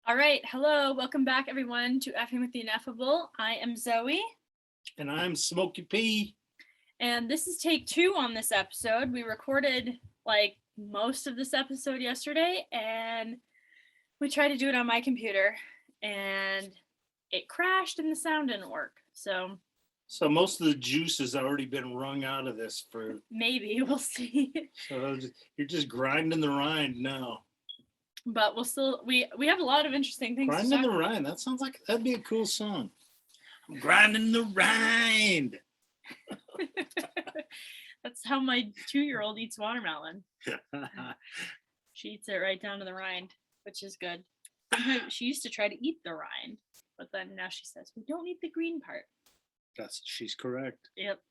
All right, hello, welcome back everyone to Effing with the Ineffable. I am Zoe. And I'm Smokey P. And this is take 2 on this episode. We recorded like most of this episode yesterday and we tried to do it on my computer and it crashed and the sound didn't work. So most of the juice has already been wrung out of this for maybe we'll see. So you're just grinding the rind now. But we'll still we have a lot of interesting things. Grinding the rind. That sounds like that'd be a cool song. I'm grinding the rind. That's how my 2-year-old eats watermelon. She eats it right down to the rind, which is good. She used to try to eat the rind, but then now she says we don't eat the green part. She's correct. Yep.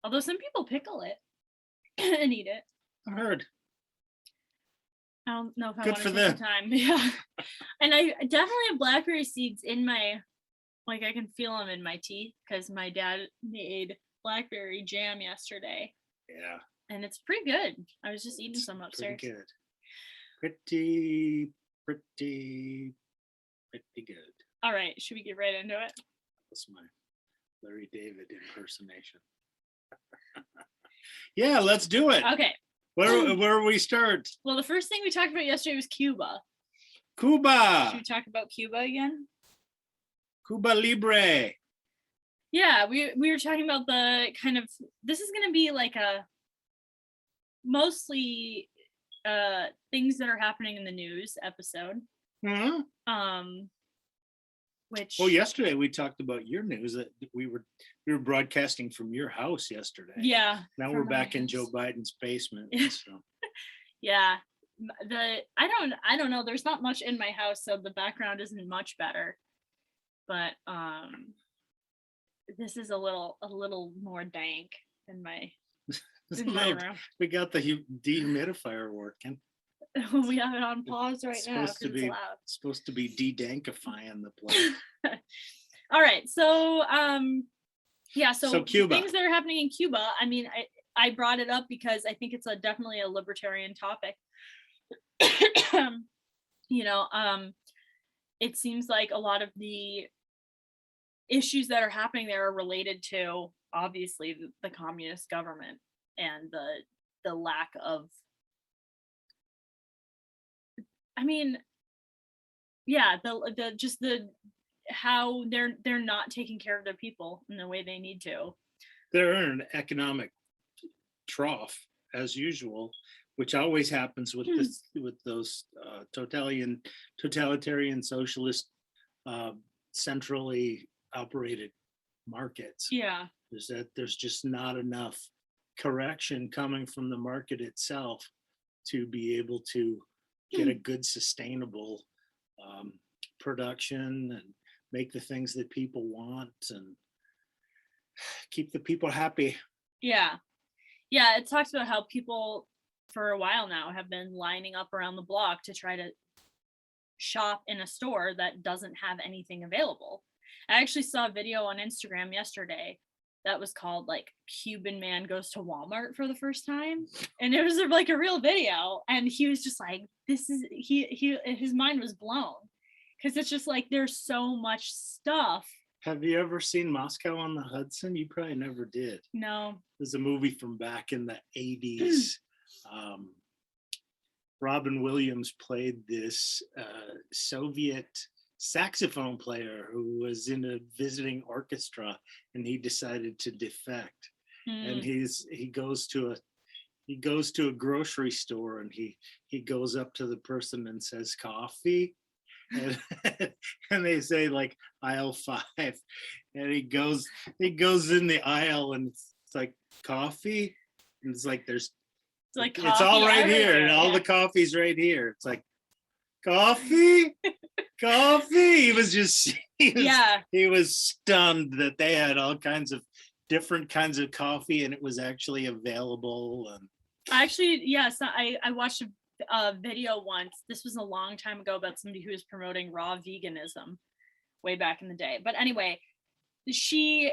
Although some people pickle it and eat it. I heard. I don't know if I Good want for to take them. the time. Yeah. And I definitely have blackberry seeds in my, like I can feel them in my teeth because my dad made blackberry jam yesterday. Yeah. And it's pretty good. I was just eating some upstairs. Pretty good. Pretty good. All right. Should we get right into it? That's my Larry David impersonation. Yeah, let's do it. Okay. Where we start? Well, the first thing we talked about yesterday was Cuba. Cuba. Should we talk about Cuba again? Cuba Libre. Yeah, we were talking about the kind of, this is going to be like a mostly things that are happening in the news episode. Mm-hmm. Which yesterday we talked about your news that we were broadcasting from your house yesterday. Yeah. Now we're back in Joe Biden's basement. So. Yeah. I don't know. There's not much in my house, so the background isn't much better. But this is a little more dank in my room. We got the dehumidifier working. We have it on pause right now because it's loud. Supposed to be de-dankifying the place. All right, so so Cuba. Things that are happening in Cuba. I mean, I brought it up because I think it's definitely a libertarian topic. It seems like a lot of the issues that are happening there are related to obviously the communist government and the lack of, I mean, yeah, the how they're not taking care of their people in the way they need to. They're in an economic trough as usual, which always happens with those totalitarian socialist centrally operated markets. Yeah. Is that there's just not enough correction coming from the market itself to be able to get a good sustainable production and make the things that people want and keep the people happy. Yeah. It talks about how people for a while now have been lining up around the block to try to shop in a store that doesn't have anything available. I actually saw a video on Instagram yesterday that was called like Cuban man goes to Walmart for the first time, and it was like a real video, and he was just like, this is his mind was blown because it's just like there's so much stuff. Have you ever seen Moscow on the Hudson? You probably never did. No. There's a movie from back in the 80s. Robin Williams played this Soviet saxophone player who was in a visiting orchestra, and he decided to defect. And he goes to a grocery store, and he goes up to the person and says coffee, and, and they say like aisle 5, and he goes in the aisle, and it's like coffee, and it's like it's all right here, and all the coffee's right here. It's like coffee. He was stunned that they had all kinds of different kinds of coffee, and it was actually available. And I watched a video once. This was a long time ago about somebody who was promoting raw veganism way back in the day. But anyway, she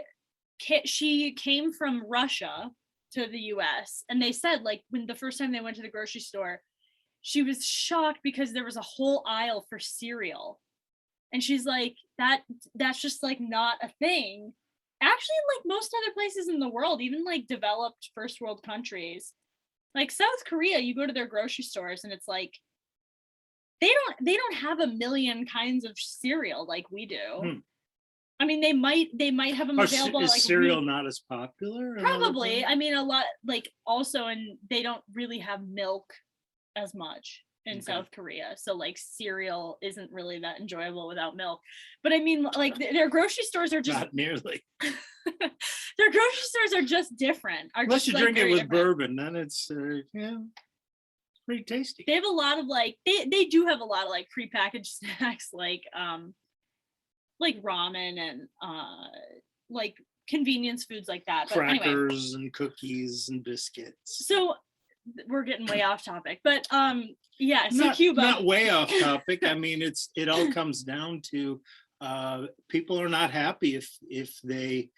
came from Russia to the US, and they said like when the first time they went to the grocery store, she was shocked because there was a whole aisle for cereal. And she's like, that's just like not a thing. Actually, like most other places in the world, even like developed first world countries, like South Korea, you go to their grocery stores and it's like they don't have a million kinds of cereal like we do. I mean, they might have them available. Is like cereal not as popular? Probably. I mean, a lot, like also, and they don't really have milk as much in South Korea. So like cereal isn't really that enjoyable without milk. But I mean, like their grocery stores are just not nearly. Their grocery stores are just different. Unless you drink it with bourbon, then it's pretty tasty. They have a lot of like they do have a lot of like prepackaged snacks like ramen and like convenience foods like that. But crackers and cookies and biscuits. So we're getting way off topic, but yeah, so Cuba. Not way off topic. I mean, it all comes down to people are not happy if they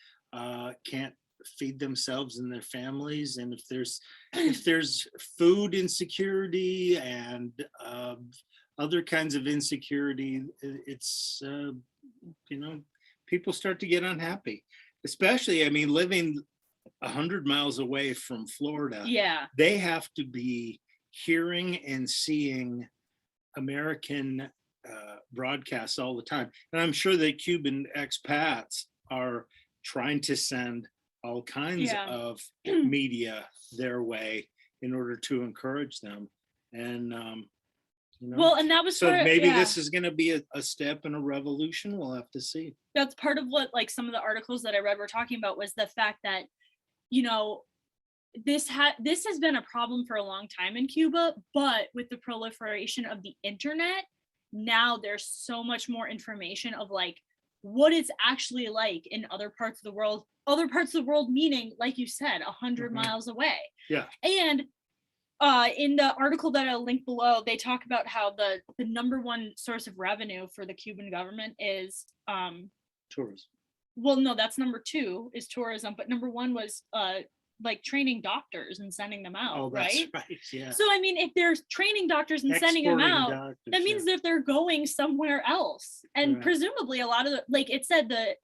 can't feed themselves and their families, and if there's food insecurity and other kinds of insecurity, it's people start to get unhappy, especially, I mean, living 100 miles away from Florida. Yeah, they have to be hearing and seeing American broadcasts all the time, and I'm sure that Cuban expats are trying to send all kinds of media their way in order to encourage them. And well, and that was so maybe this is going to be a step in a revolution. We'll have to see. That's part of what like some of the articles that I read were talking about, was the fact that this has been a problem for a long time in Cuba, but with the proliferation of the internet, now there's so much more information of like what it's actually like in other parts of the world. Other parts of the world meaning, like you said, 100 miles away. Yeah. And in the article that I'll link below, they talk about how the number one source of revenue for the Cuban government is tourism. Well, no, that's number 2 is tourism, but number 1 was like training doctors and sending them out. Oh, that's right. Yeah. So I mean, if there's training doctors and sending them out, that means that they're going somewhere else, and presumably a lot of like it said the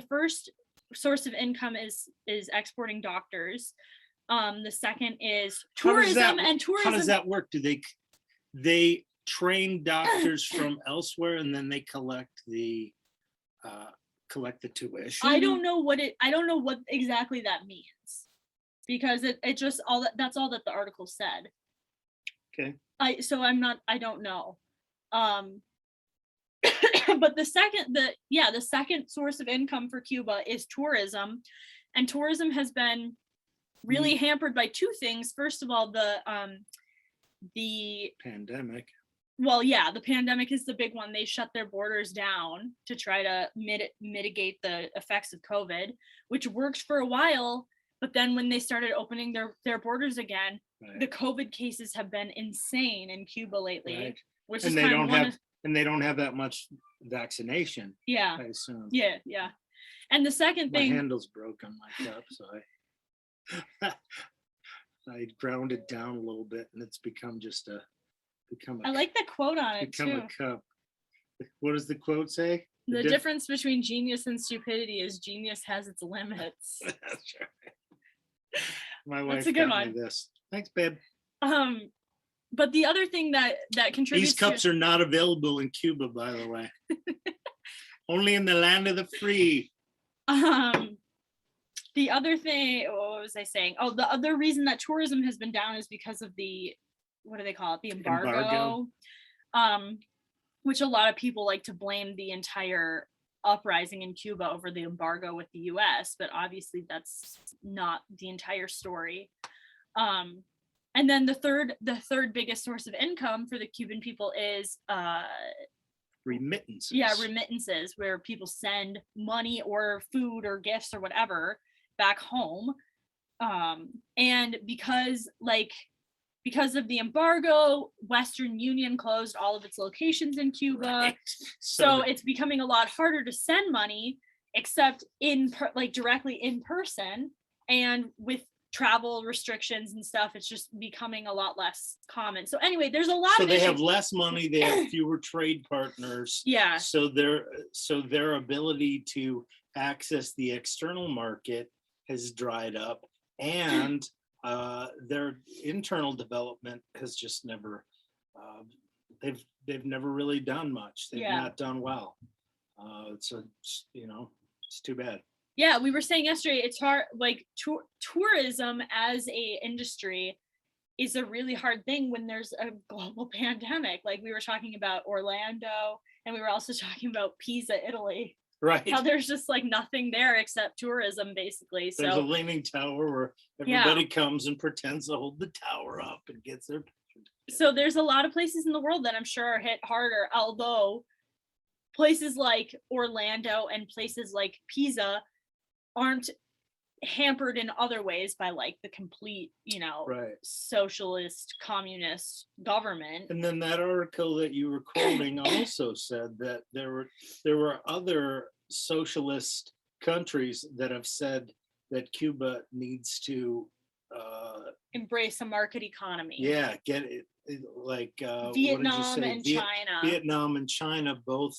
first source of income is exporting doctors. The second is tourism, and tourism. How does that work? Do they train doctors from elsewhere and then they collect the tuition? I don't know what exactly that means, because it just that's all that the article said. Okay. I don't know. But the second source of income for Cuba is tourism, and tourism has been really hampered by 2 things. First of all, the pandemic. Well, yeah, the pandemic is the big one. They shut their borders down to try to mitigate the effects of COVID, which worked for a while. But then when they started opening their borders again, the COVID cases have been insane in Cuba lately, which is and they don't have that much vaccination. Yeah. I assume. Yeah. And the second thing, my handle's broken my cup, so I ground it down a little bit, and it's become I like the quote on it become too. A cup. What does the quote say? The difference between genius and stupidity is genius has its limits. That's right. My wife That's a good got one. me this. Thanks, babe. But the other thing that contributes, these cups are not available in Cuba, by the way. Only in the land of the free. The other thing, what was I saying? Oh, the other reason that tourism has been down is because of the, what do they call it? The embargo. Which a lot of people like to blame the entire uprising in Cuba over the embargo with the US, but obviously that's not the entire story. And then the third biggest source of income for the Cuban people is remittances. Yeah, remittances, where people send money or food or gifts or whatever back home. And because of the embargo, Western Union closed all of its locations in Cuba. Right. So it's becoming a lot harder to send money except directly in person. And with travel restrictions and stuff, it's just becoming a lot less common. So anyway, there's a lot So of they issues. have less money, they have fewer trade partners. Yeah. So their ability to access the external market has dried up, and their internal development has just never they've never really done much. They've not done well. So it's too bad. Yeah, we were saying yesterday, it's hard, like tourism as a industry is a really hard thing when there's a global pandemic. Like we were talking about Orlando, and we were also talking about Pisa, Italy. Right. How there's just like nothing there except tourism, basically. There's so a leaning tower where everybody comes and pretends to hold the tower up and gets their picture. So there's a lot of places in the world that I'm sure are hit harder, although places like Orlando and places like Pisa aren't hampered in other ways by like the complete, socialist communist government. And then that article that you were quoting also said that there were other socialist countries that have said that Cuba needs to embrace a market economy. Yeah, get it, like Vietnam and China. Vietnam and China both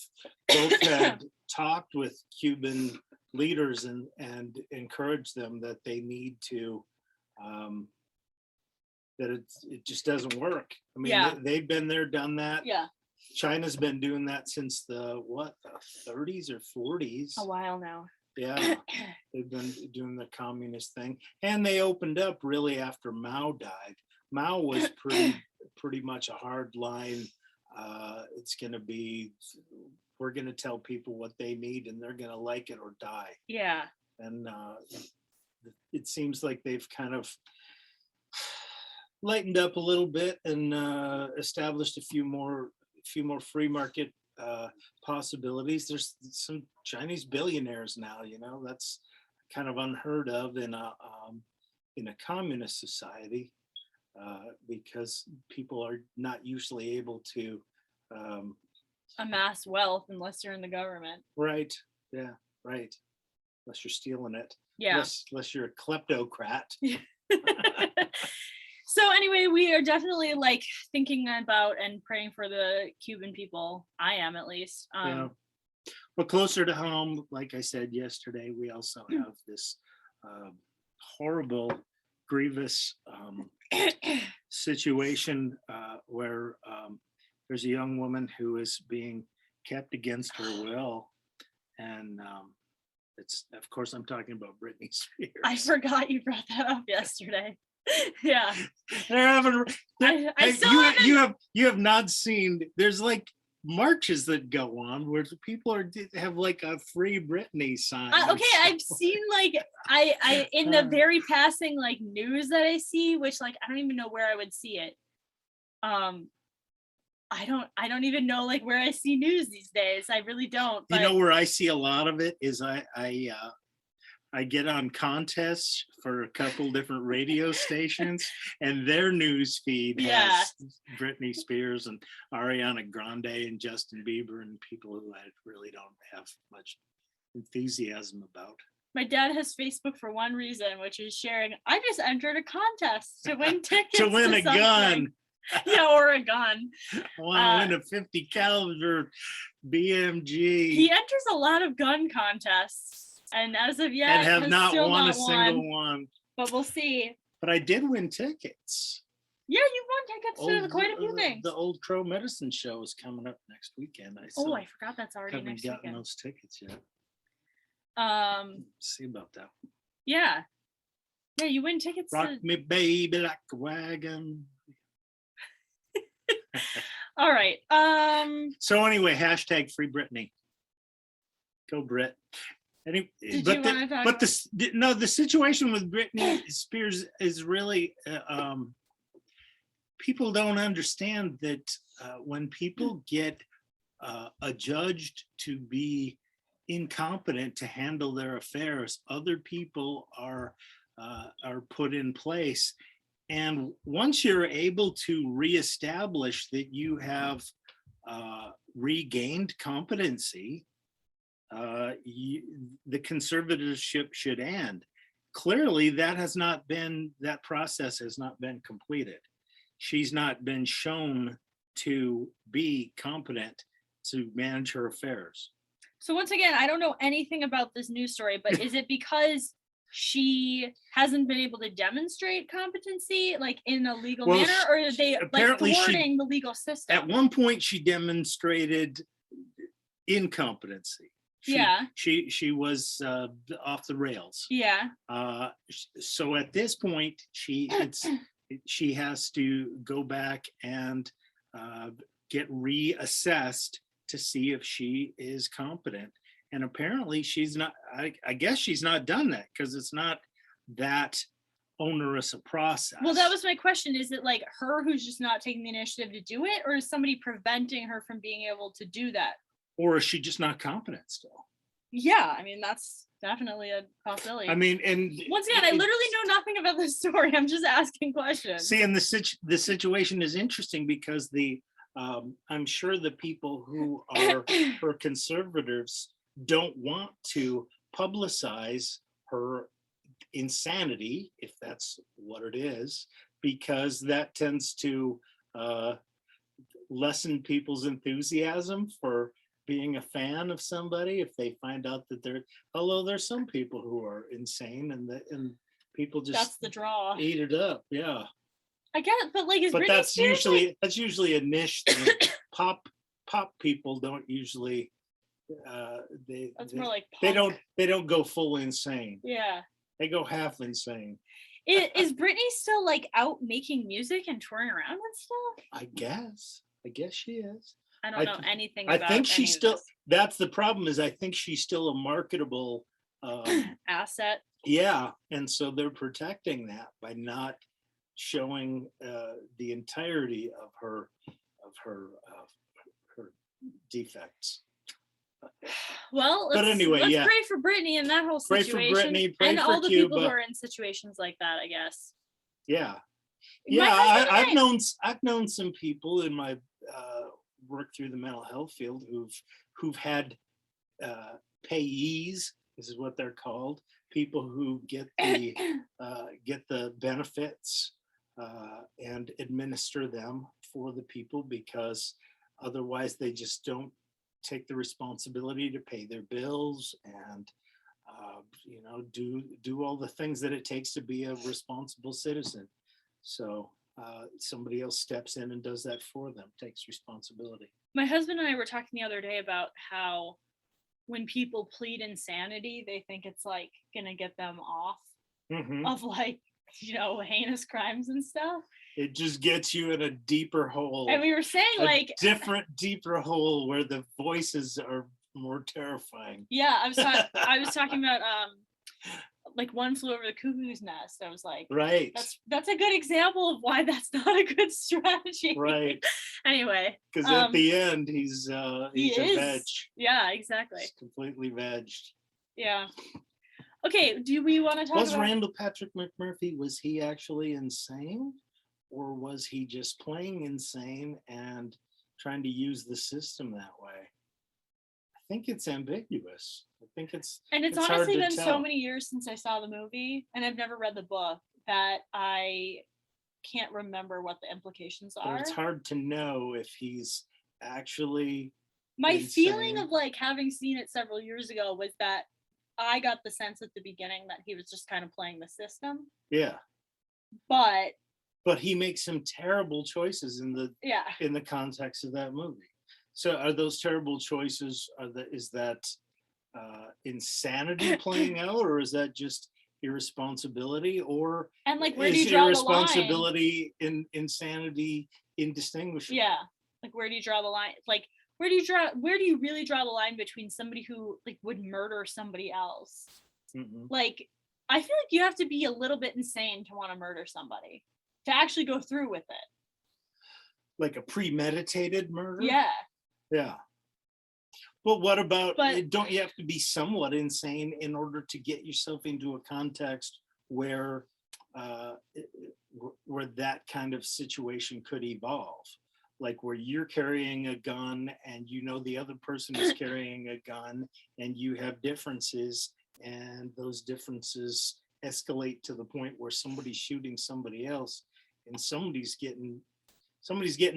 had talked with Cuban leaders and encouraged them that they need to that it just doesn't work. I mean, they've been there, done that. Yeah. China's been doing that since the 30s or 40s. A while now. Yeah, they've been doing the communist thing, and they opened up really after Mao died. Mao was pretty much a hard line. It's going to be, we're going to tell people what they need, and they're going to like it or die. Yeah. And it seems like they've kind of lightened up a little bit and established a few more free market possibilities. There's some Chinese billionaires now, that's kind of unheard of in a communist society, because people are not usually able to amass wealth unless you're in the government. Right. Yeah. Right. Unless you're stealing it. Yeah. Unless you're a kleptocrat. So anyway, we are definitely like thinking about and praying for the Cuban people. I am, at least. Yeah. But closer to home, like I said yesterday, we also have this horrible, grievous situation where there's a young woman who is being kept against her will, and it's, of course, I'm talking about Britney Spears. I forgot you brought that up yesterday. Yeah, they're having. You have not seen. There's like marches that go on where people have like a free Britney sign. Okay, I've seen like I in the very passing like news that I see, which like I don't even know where I would see it. I don't even know like where I see news these days. I really don't. But... You know where I see a lot of it is I get on contests for a couple different radio stations, and their news feed has Britney Spears and Ariana Grande and Justin Bieber and people who I really don't have much enthusiasm about. My dad has Facebook for one reason, which is sharing, I just entered a contest to win tickets to win a gun. Yeah, or a gun. I want to win a 50 caliber BMG. He enters a lot of gun contests. And as of yet, and have not won a single one. But we'll see. But I did win tickets. Yeah, you won tickets to quite a few things. The Old Crow Medicine Show is coming up next weekend. I forgot that's already next weekend. Haven't gotten those tickets yet. See about that. Yeah. Yeah, you win tickets. Rock me, baby, like a wagon. All right. So anyway, hashtag free Britney. Go Brit. The situation with Britney Spears is really people don't understand that when people get adjudged to be incompetent to handle their affairs, other people are put in place, and once you're able to reestablish that you have regained competency, the conservatorship should end. clearly that process has not been completed. She's not been shown to be competent to manage her affairs. So once again, I don't know anything about this news story, but is it because she hasn't been able to demonstrate competency like in a legal manner, or are they apparently like thwarting the legal system? At one point she demonstrated incompetency. She was off the rails. Yeah. So at this point, she has to go back and get reassessed to see if she is competent. And apparently she's not. I guess she's not done that because it's not that onerous a process. Well, that was my question. Is it like her who's just not taking the initiative to do it, or is somebody preventing her from being able to do that? Or is she just not competent still? Yeah, I mean, that's definitely a possibility. I mean, and once again, I literally know nothing about this story. I'm just asking questions. See, and the situation is interesting because I'm sure the people who are her conservatives don't want to publicize her insanity, if that's what it is, because that tends to lessen people's enthusiasm for being a fan of somebody if they find out that although there's some people who are insane and people just that's the draw, eat it up. Yeah, I get it, but like, that's usually a niche thing. pop people don't usually more like punk. They don't go full insane. Yeah, they go half insane. Is Britney still like out making music and touring around and stuff? I guess she is. I don't know anything about. I think she's still. That's the problem. Is I think she's still a marketable asset. Yeah, and so they're protecting that by not showing the entirety of her defects. Well, let's pray for Britney and that whole situation. Pray for Britney, pray and for all the Cuba. people who are in situations like that, I guess. Yeah, I've known some people in my work through the mental health field who've had payees. This is what they're called. People who get the benefits and administer them for the people because otherwise they just don't take the responsibility to pay their bills and do all the things that it takes to be a responsible citizen. So somebody else steps in and does that for them, takes responsibility. My husband and I were talking the other day about how when people plead insanity, they think it's like gonna get them off of like, heinous crimes and stuff. It just gets you in a deeper hole. And we were saying like deeper hole where the voices are more terrifying. Yeah, I was talking about like One Flew Over the Cuckoo's Nest. I was like, right. That's a good example of why that's not a good strategy. Right. Anyway. Because at the end he's a veg. Yeah, exactly. He's completely vegged. Yeah. Okay, do we want to talk about Randall Patrick McMurphy, was he actually insane? Or was he just playing insane and trying to use the system that way? I think it's ambiguous. It's honestly been so many years since I saw the movie, and I've never read the book, that I can't remember what the implications are. But it's hard to know if he's actually my insane. Feeling of like having seen it several years ago was that I got the sense at the beginning that he was just kind of playing the system. Yeah. But he makes some terrible choices in the context of that movie. So are those terrible choices, is that insanity playing out, or is that just irresponsibility, or and like where do you draw irresponsibility the line? In insanity indistinguishable? Yeah, like where do you draw the line? Like where do you really draw the line between somebody who like would murder somebody else? Mm-hmm. Like I feel like you have to be a little bit insane to want to murder somebody, to actually go through with it. Like a premeditated murder? Yeah. But what about, don't you have to be somewhat insane in order to get yourself into a context where that kind of situation could evolve? Like where you're carrying a gun and the other person is carrying a gun and you have differences, and those differences escalate to the point where somebody's shooting somebody else, and somebody's getting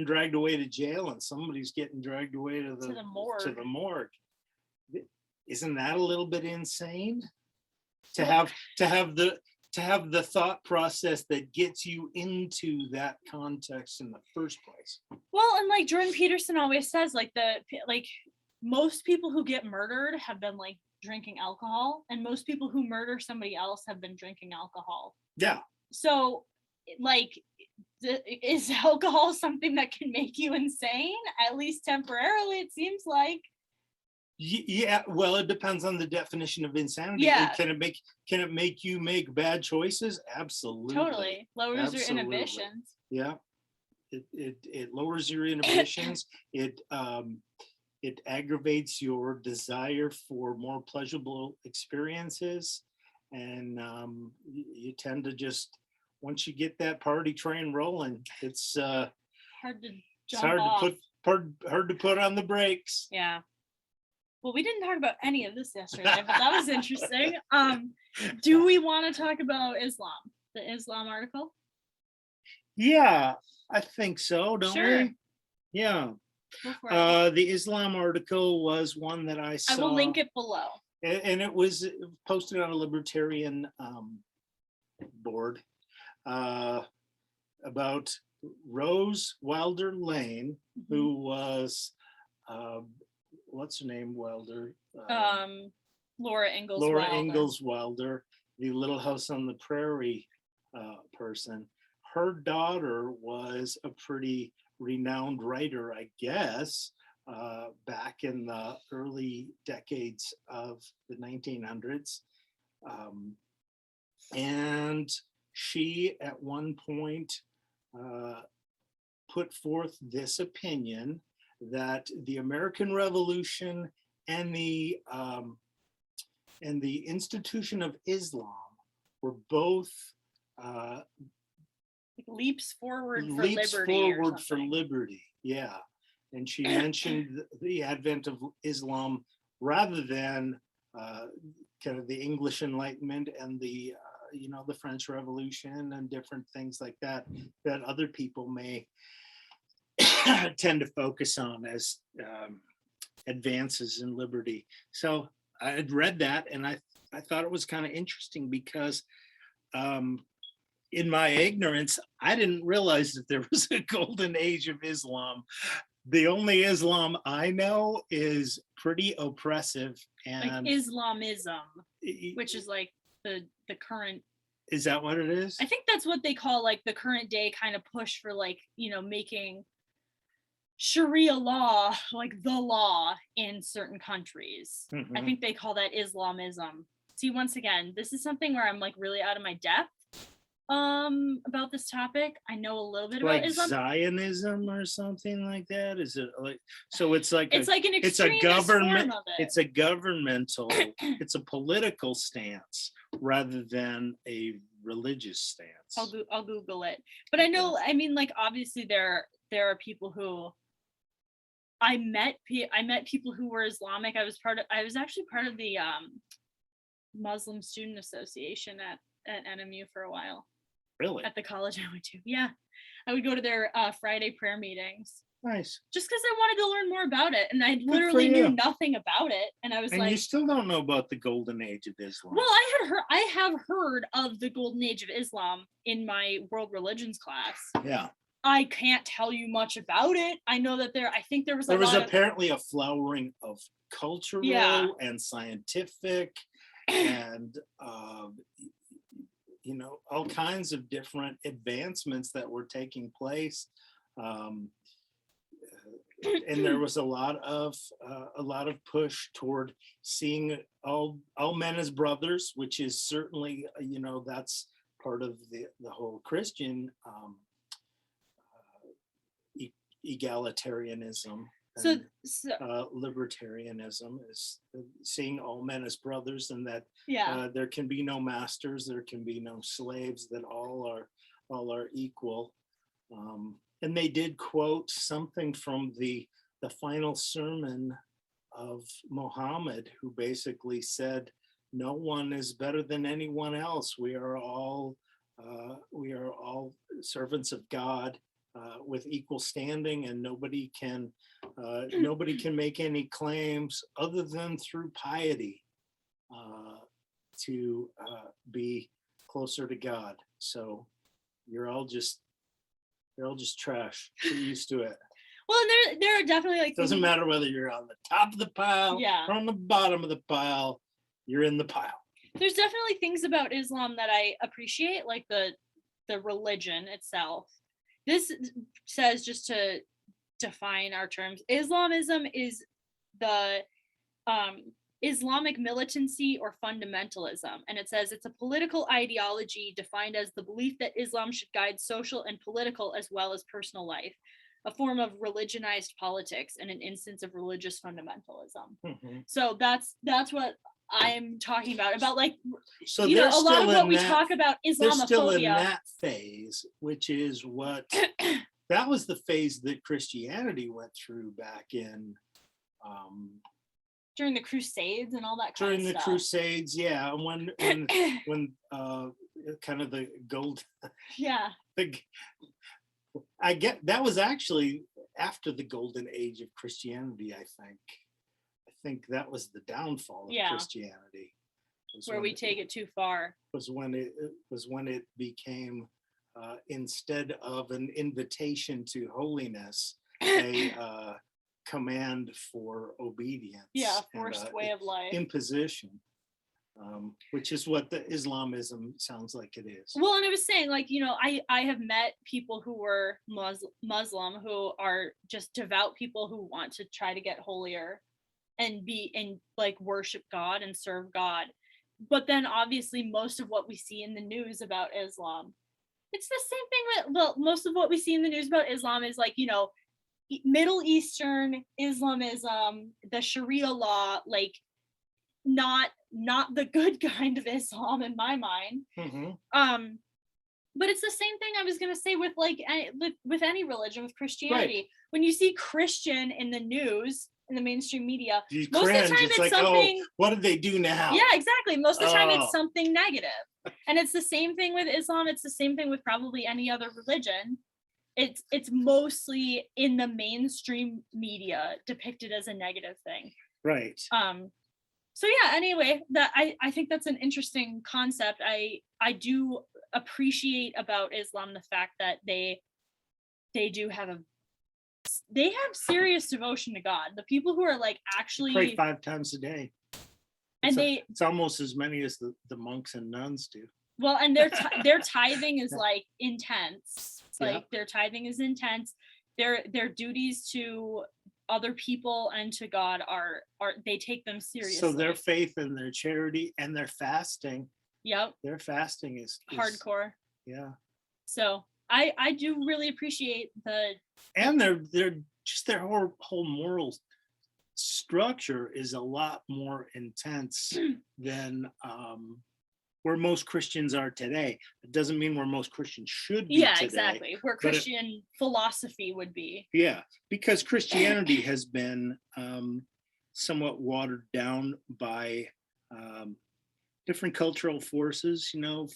dragged away to jail, and somebody's getting dragged away to the morgue. Isn't that a little bit insane? To have the thought process that gets you into that context in the first place. Well, and like Jordan Peterson always says, like most people who get murdered have been like drinking alcohol, and most people who murder somebody else have been drinking alcohol. Yeah. So, like, is alcohol something that can make you insane? At least temporarily, it seems like. Yeah, well, it depends on the definition of insanity. Yeah. Can it make you make bad choices? Absolutely. Totally. Lowers your inhibitions. Yeah. It lowers your inhibitions. It aggravates your desire for more pleasurable experiences, and you tend to just, once you get that party train rolling, it's hard to jump off. Hard to put on the brakes. Yeah. Well, we didn't talk about any of this yesterday, but that was interesting. Do we want to talk about Islam, the Islam article? Yeah, I think so, don't we? Yeah. Go for it. The Islam article was one that I saw. I will link it below. And it was posted on a libertarian board about Rose Wilder Lane, who was what's her name, Wilder? Laura Ingalls Wilder, the Little House on the Prairie person. Her daughter was a pretty renowned writer, I guess, back in the early decades of the 1900s. And she, at one point, put forth this opinion that the American Revolution and the institution of Islam were both leaps forward for liberty. Yeah. And she mentioned the advent of Islam rather than kind of the English Enlightenment and the the French Revolution and different things like that other people may tend to focus on as advances in liberty. So I had read that, and I thought it was kind of interesting because in my ignorance, I didn't realize that there was a golden age of Islam. The only Islam I know is pretty oppressive, and like Islamism, which is like the current. Is that what it is? I think that's what they call like the current day kind of push for like, making Sharia law like the law in certain countries. Mm-hmm. I think they call that Islamism. See, once again, this is something where I'm like really out of my depth about this topic. I know a little bit about Islam. Zionism or something like that. Is it like, so it's like an extremist form of it. It's a governmental, it's a political stance rather than a religious stance. I'll Google it. But I know, I mean, like obviously there are people who I met people who were Islamic. I was actually part of the Muslim Student Association at NMU for a while. Really? At the college I went to. Yeah. I would go to their Friday prayer meetings. Nice. Just because I wanted to learn more about it. And I literally knew nothing about it. And I was you still don't know about the golden age of Islam. Well, I have heard of the golden age of Islam in my world religions class. Yeah. I can't tell you much about it. I know that there was apparently a flowering of cultural and scientific and all kinds of different advancements that were taking place, and there was a lot of push toward seeing all men as brothers, which is certainly that's part of the whole Christian egalitarianism. So libertarianism is seeing all men as brothers, and that there can be no masters, there can be no slaves, that all are equal. And they did quote something from the final sermon of Muhammad, who basically said no one is better than anyone else. We are all servants of God with equal standing, and nobody can make any claims other than through piety to be closer to God. So you're all just trash. Get used to it. Well, and there are definitely like Doesn't matter whether you're on the top of the pile or on the bottom of the pile, you're in the pile. There's definitely things about Islam that I appreciate, like the religion itself. This says, just to define our terms, Islamism is the Islamic militancy or fundamentalism. And it says it's a political ideology defined as the belief that Islam should guide social and political as well as personal life, a form of religionized politics and an instance of religious fundamentalism. Mm-hmm. So that's what I'm talking about like, so you know, a lot of what we talk about Islamophobia. They're still in that phase, which is what that was the phase that Christianity went through back in during the Crusades and all that kind of stuff. During the Crusades, yeah, when kind of the gold. Yeah. I get that was actually after the golden age of Christianity. I think that was the downfall of Christianity. Where we take it too far. Was when it became instead of an invitation to holiness, a command for obedience. Yeah, a forced way of life. Imposition. Which is what the Islamism sounds like it is. Well, and I was saying, like, you know, I have met people who were Muslim who are just devout people who want to try to get holier and like worship God and serve God. But then obviously most of what we see in the news about Islam, it's the same thing with, most of what we see in the news about Islam is like, you know, Middle Eastern Islamism, the Sharia law, like not the good kind of Islam in my mind. Mm-hmm. But it's the same thing I was gonna say with like with any religion, with Christianity. Right. When you see Christian in the news, in the mainstream media, most of the time it's like, something. Oh, what did they do now? Yeah, exactly. Most of the time it's something negative, and it's the same thing with Islam. It's the same thing with probably any other religion. It's mostly in the mainstream media depicted as a negative thing. Right. So yeah, anyway, that I think that's an interesting concept. I do appreciate about Islam the fact that they have serious devotion to God. The people who are like actually pray 5 times a day. It's almost as many as the monks and nuns do. Well, and their tithing is like intense. It's like their tithing is intense. Their duties to other people and to God are they take them seriously. So their faith and their charity and their fasting. Yep. Their fasting is hardcore. Yeah. So I do really appreciate and their just their whole moral structure is a lot more intense than where most Christians are today. It doesn't mean where most Christians should be today. Exactly. Where Christian philosophy would be. Yeah, because Christianity has been somewhat watered down by different cultural forces, you know,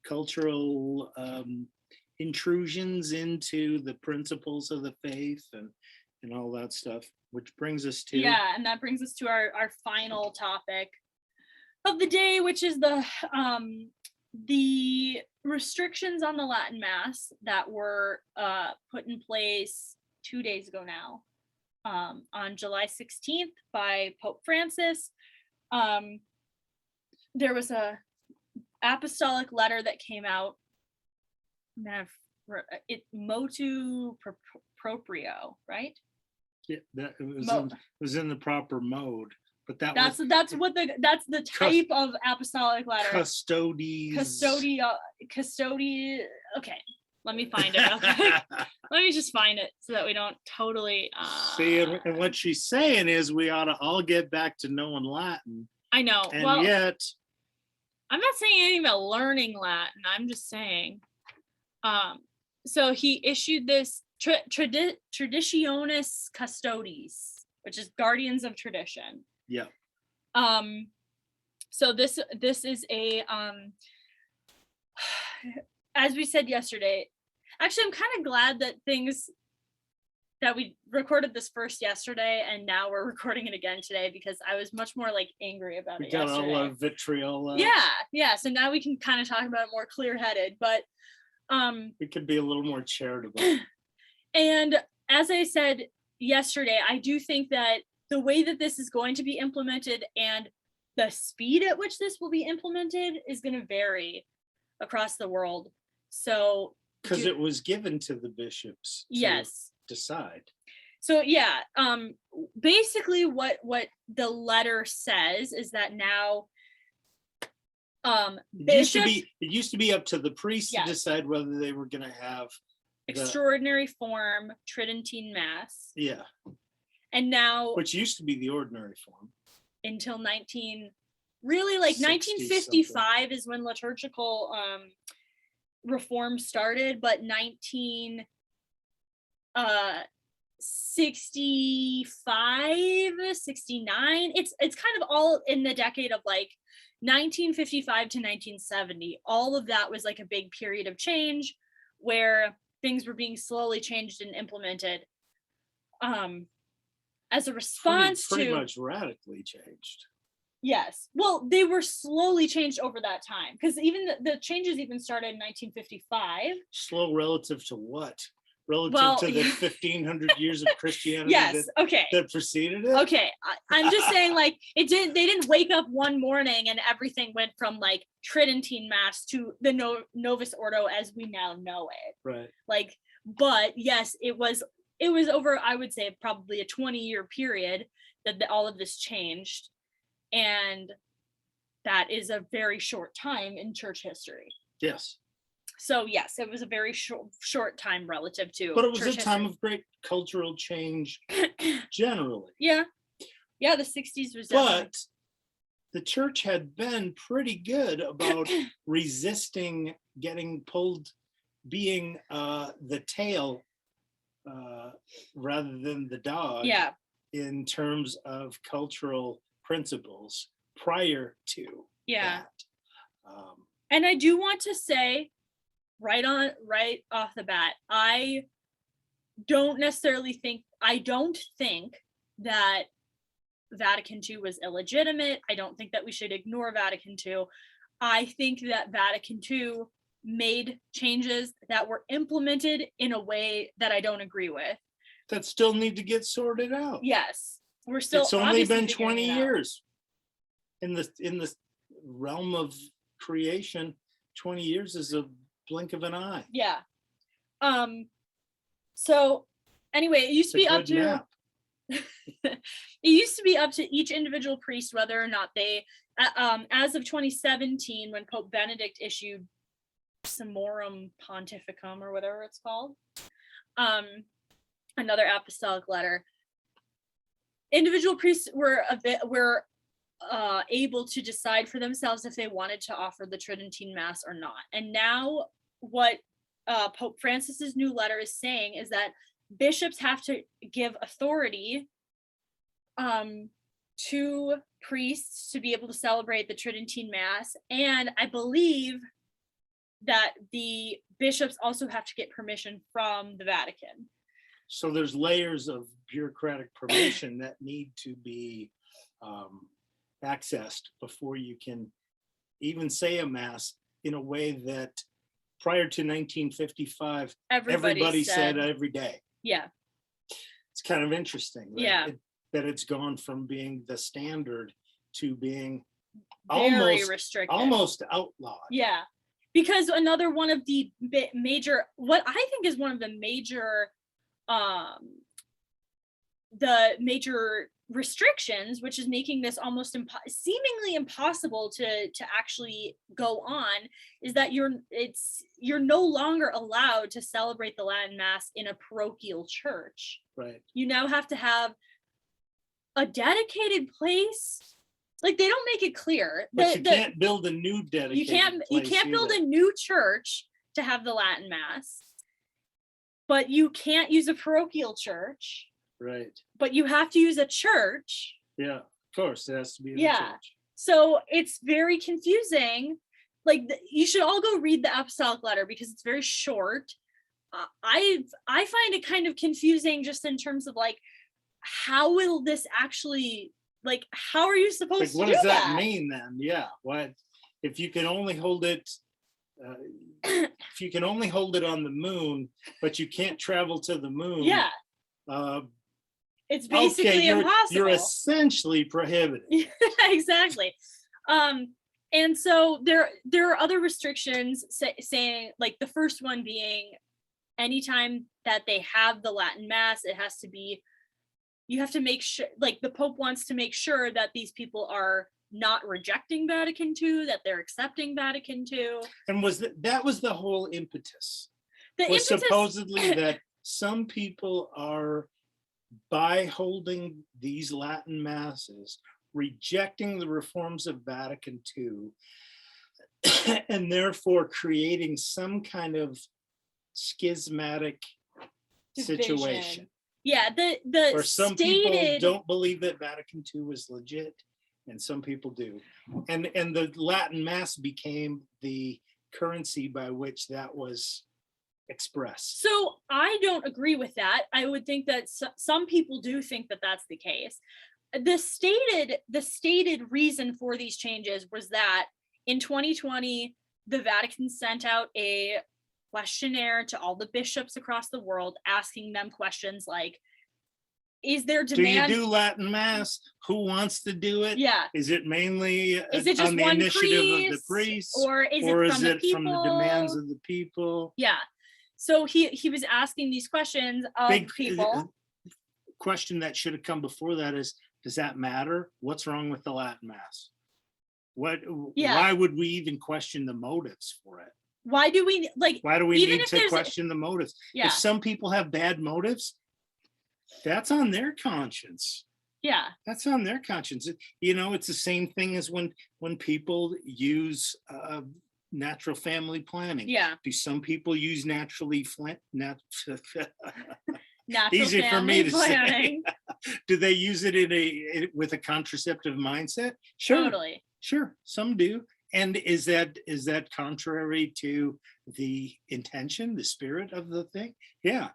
cultural intrusions into the principles of the faith and all that stuff, which brings us to... Yeah, and that brings us to our final topic of the day, which is the restrictions on the Latin Mass that were put in place 2 days ago now, on July 16th by Pope Francis. There was a apostolic letter that came out, motu proprio, right? Yeah, it was in the proper mode. But that's the type of apostolic letter. Custody. Okay, let me find it. Okay, let me just find it so that we don't totally. See, and what she's saying is we ought to all get back to knowing Latin. I know. And yet, I'm not saying anything about learning Latin. I'm just saying. So he issued this Traditionis Custodes, which is guardians of tradition. Yeah. So this is a as we said yesterday, actually I'm kind of glad that we recorded this first yesterday and now we're recording it again today, because I was much more like angry about it yesterday. We got all our vitriol out. Yeah, so now we can kind of talk about it more clear-headed, but we could be a little more charitable. And as I said yesterday, I do think that the way that this is going to be implemented and the speed at which this will be implemented is going to vary across the world. So because it was given to the bishops to decide. So yeah, basically what the letter says is that now it used to be up to the priest to decide whether they were going to have extraordinary form Tridentine Mass. Yeah. And now, which used to be the ordinary form until 1955 is when liturgical reform started, but 1965, 69, it's kind of all in the decade of like 1955 to 1970. All of that was like a big period of change where things were being slowly changed and implemented as a response pretty much radically changed. Yes. Well, they were slowly changed over that time, because even the changes even started in 1955. Slow relative to what? Relative to the 1500 years of Christianity that preceded it? Okay. I'm just saying, like, they didn't wake up one morning and everything went from like Tridentine Mass to the Novus Ordo as we now know it. Right. Like, but yes, it was over, I would say, probably a 20-year period that all of this changed. And that is a very short time in church history. Yes. So yes, it was a very short time relative to. But it was a time of great cultural change generally. Yeah. Yeah, the 60s was But the church had been pretty good about resisting getting pulled, being the tail rather than the dog. Yeah. In terms of cultural principles prior to that. And I do want to say right off the bat, I don't think that Vatican II was illegitimate. I don't think that we should ignore Vatican II. I think that Vatican II made changes that were implemented in a way that I don't agree with. That still need to get sorted out. Yes. It's only been 20 years in the realm of creation. 20 years is a blink of an eye. Yeah. So anyway, it used to be up to it used to be up to each individual priest whether or not they as of 2017, when Pope Benedict issued Summorum Pontificum or whatever it's called, another apostolic letter, individual priests were able to decide for themselves if they wanted to offer the Tridentine Mass or not. And now what Pope Francis's new letter is saying is that bishops have to give authority to priests to be able to celebrate the Tridentine Mass. And I believe that the bishops also have to get permission from the Vatican. So there's layers of bureaucratic permission that need to be accessed before you can even say a mass in a way that prior to 1955 everybody said every day. Yeah, it's kind of interesting that it's gone from being the standard to being very restricted, almost outlawed. Yeah, because another one of the major, what I think is one of the major restrictions, which is making this almost seemingly impossible to actually go on, is that you're no longer allowed to celebrate the Latin Mass in a parochial church. Right. You now have to have a dedicated place. Like, they don't make it clear. But you can't build a new dedicated You can't build a new church to have the Latin Mass. But you can't use a parochial church. Right. But you have to use a church. Yeah, of course, it has to be in a church. So it's very confusing. Like you should all go read the apostolic letter because it's very short. I find it kind of confusing just in terms of like, how will this actually, like, how are you supposed to what do does that that mean then? Yeah, what if you can only hold it if you can only hold it on the moon, but you can't travel to the moon? Yeah, it's basically okay, impossible. you're essentially prohibited. Exactly. And so there are other restrictions saying, like the first one being anytime that they have the Latin Mass, it has to be, you have to make sure, like the Pope wants to make sure that these people are not rejecting Vatican II, that they're accepting Vatican II. And that was the whole impetus? The was impetus supposedly that some people are, by holding these Latin masses, rejecting the reforms of Vatican II, and therefore creating some kind of schismatic situation. Yeah, the where some people don't believe that Vatican II was legit, and some people do. And the Latin Mass became the currency by which that was expressed. So I don't agree with that. I would think that some people do think that that's the case. The stated reason for these changes was that in 2020, the Vatican sent out a questionnaire to all the bishops across the world, asking them questions like, is there demand? Do you do Latin Mass? Who wants to do it? Yeah. Is it mainly is it just on the one initiative priest, of the priests? Or is it from the demands of the people? Yeah. So he was asking these questions of people. Question that should have come before that is, does that matter? What's wrong with the Latin Mass? Why would we even question the motives for it? Why do we need to question the motives? Yeah. If some people have bad motives, that's on their conscience. Yeah. That's on their conscience. It's the same thing as when people use natural family planning. Yeah. Do some people use natural easy for me to say? Do they use it with a contraceptive mindset? Sure. Totally. Sure, some do. And is that contrary to the intention, the spirit of the thing? Yeah.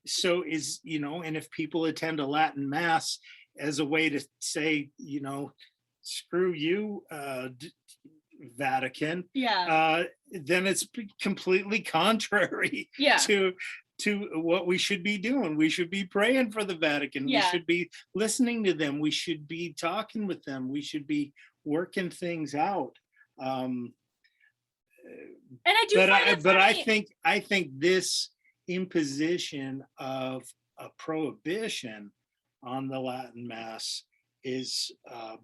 So and if people attend a Latin Mass as a way to say, screw you, Vatican, then it's completely contrary to what we should be doing. We should be praying for the Vatican. We should be listening to them. We should be talking with them. We should be working things out. And I do I think this imposition of a prohibition on the Latin Mass is a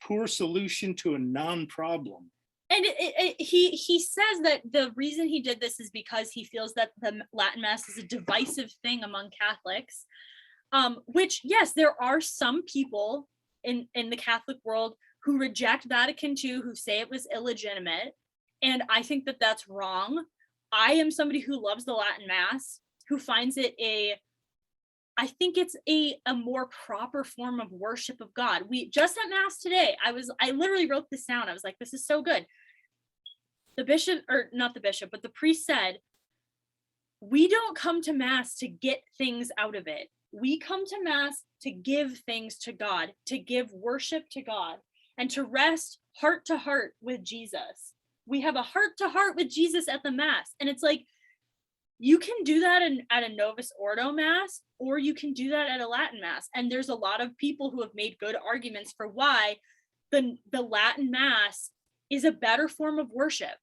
poor solution to a non-problem. And he says that the reason he did this is because he feels that the Latin Mass is a divisive thing among Catholics, which, yes, there are some people in the Catholic world who reject Vatican II, who say it was illegitimate. And I think that that's wrong. I am somebody who loves the Latin Mass, who finds it I think it's a more proper form of worship of God. We just at Mass today, I literally wrote this down. I was like, this is so good. The bishop, or not the bishop, but the priest said, we don't come to Mass to get things out of it. We come to Mass to give things to God, to give worship to God, and to rest heart to heart with Jesus. We have a heart to heart with Jesus at the Mass. And it's like, you can do that at a Novus Ordo Mass, or you can do that at a Latin Mass. And there's a lot of people who have made good arguments for why the Latin Mass is a better form of worship.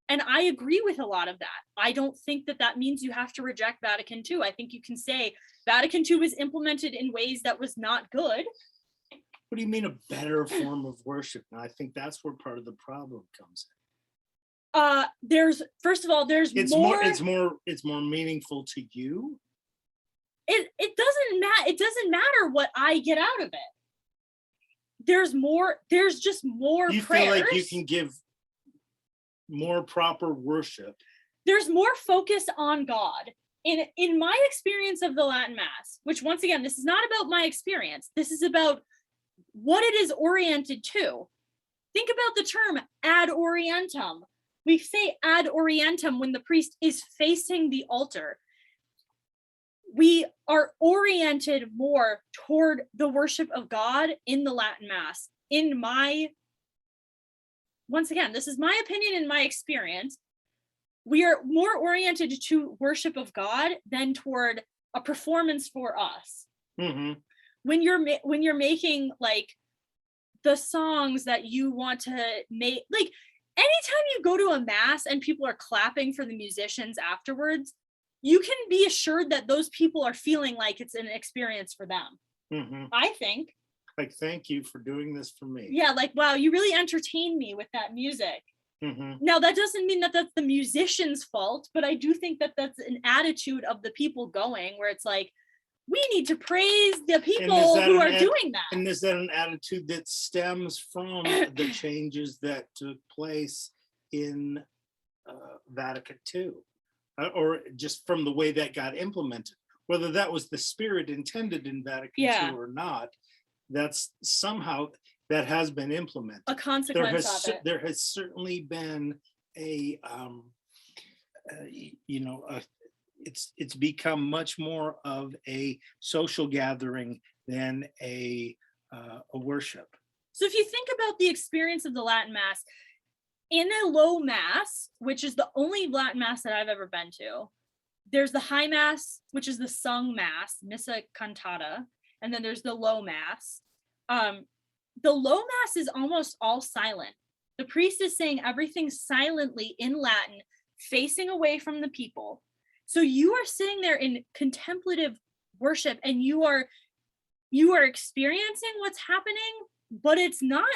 And I agree with a lot of that. I don't think that means you have to reject Vatican II. I think you can say Vatican II was implemented in ways that was not good. What do you mean a better form of worship? And I think that's where part of the problem comes in. There's more meaningful to you. It doesn't matter what I get out of it. There's just more you prayers. Feel like you can give more proper worship. There's more focus on God. In my experience of the Latin Mass, which once again, this is not about my experience. This is about what it is oriented to. Think about the term ad orientem. We say ad orientem when the priest is facing the altar. We are oriented more toward the worship of God in the Latin Mass. Once again, this is my opinion and my experience. We are more oriented to worship of God than toward a performance for us. Mm-hmm. When you're making like the songs that you want to make, like anytime you go to a mass and people are clapping for the musicians afterwards, you can be assured that those people are feeling like it's an experience for them. Mm-hmm. I think. Like, thank you for doing this for me. Yeah, like, wow, you really entertained me with that music. Mm-hmm. Now, that doesn't mean that that's the musician's fault, but I do think that that's an attitude of the people going, where it's like, we need to praise the people who are doing that. And is that an attitude that stems from the changes that took place in Vatican II? Or just from the way that got implemented? Whether that was the spirit intended in Vatican II or not, that's somehow, that has been implemented. A consequence of it. There has certainly been it's become much more of a social gathering than a worship. So if you think about the experience of the Latin Mass, in a low Mass, which is the only Latin Mass that I've ever been to, there's the High Mass, which is the sung Mass, Missa Cantata, and then there's the low Mass. The low Mass is almost all silent. The priest is saying everything silently in Latin, facing away from the people. So you are sitting there in contemplative worship, and you are experiencing what's happening, but it's not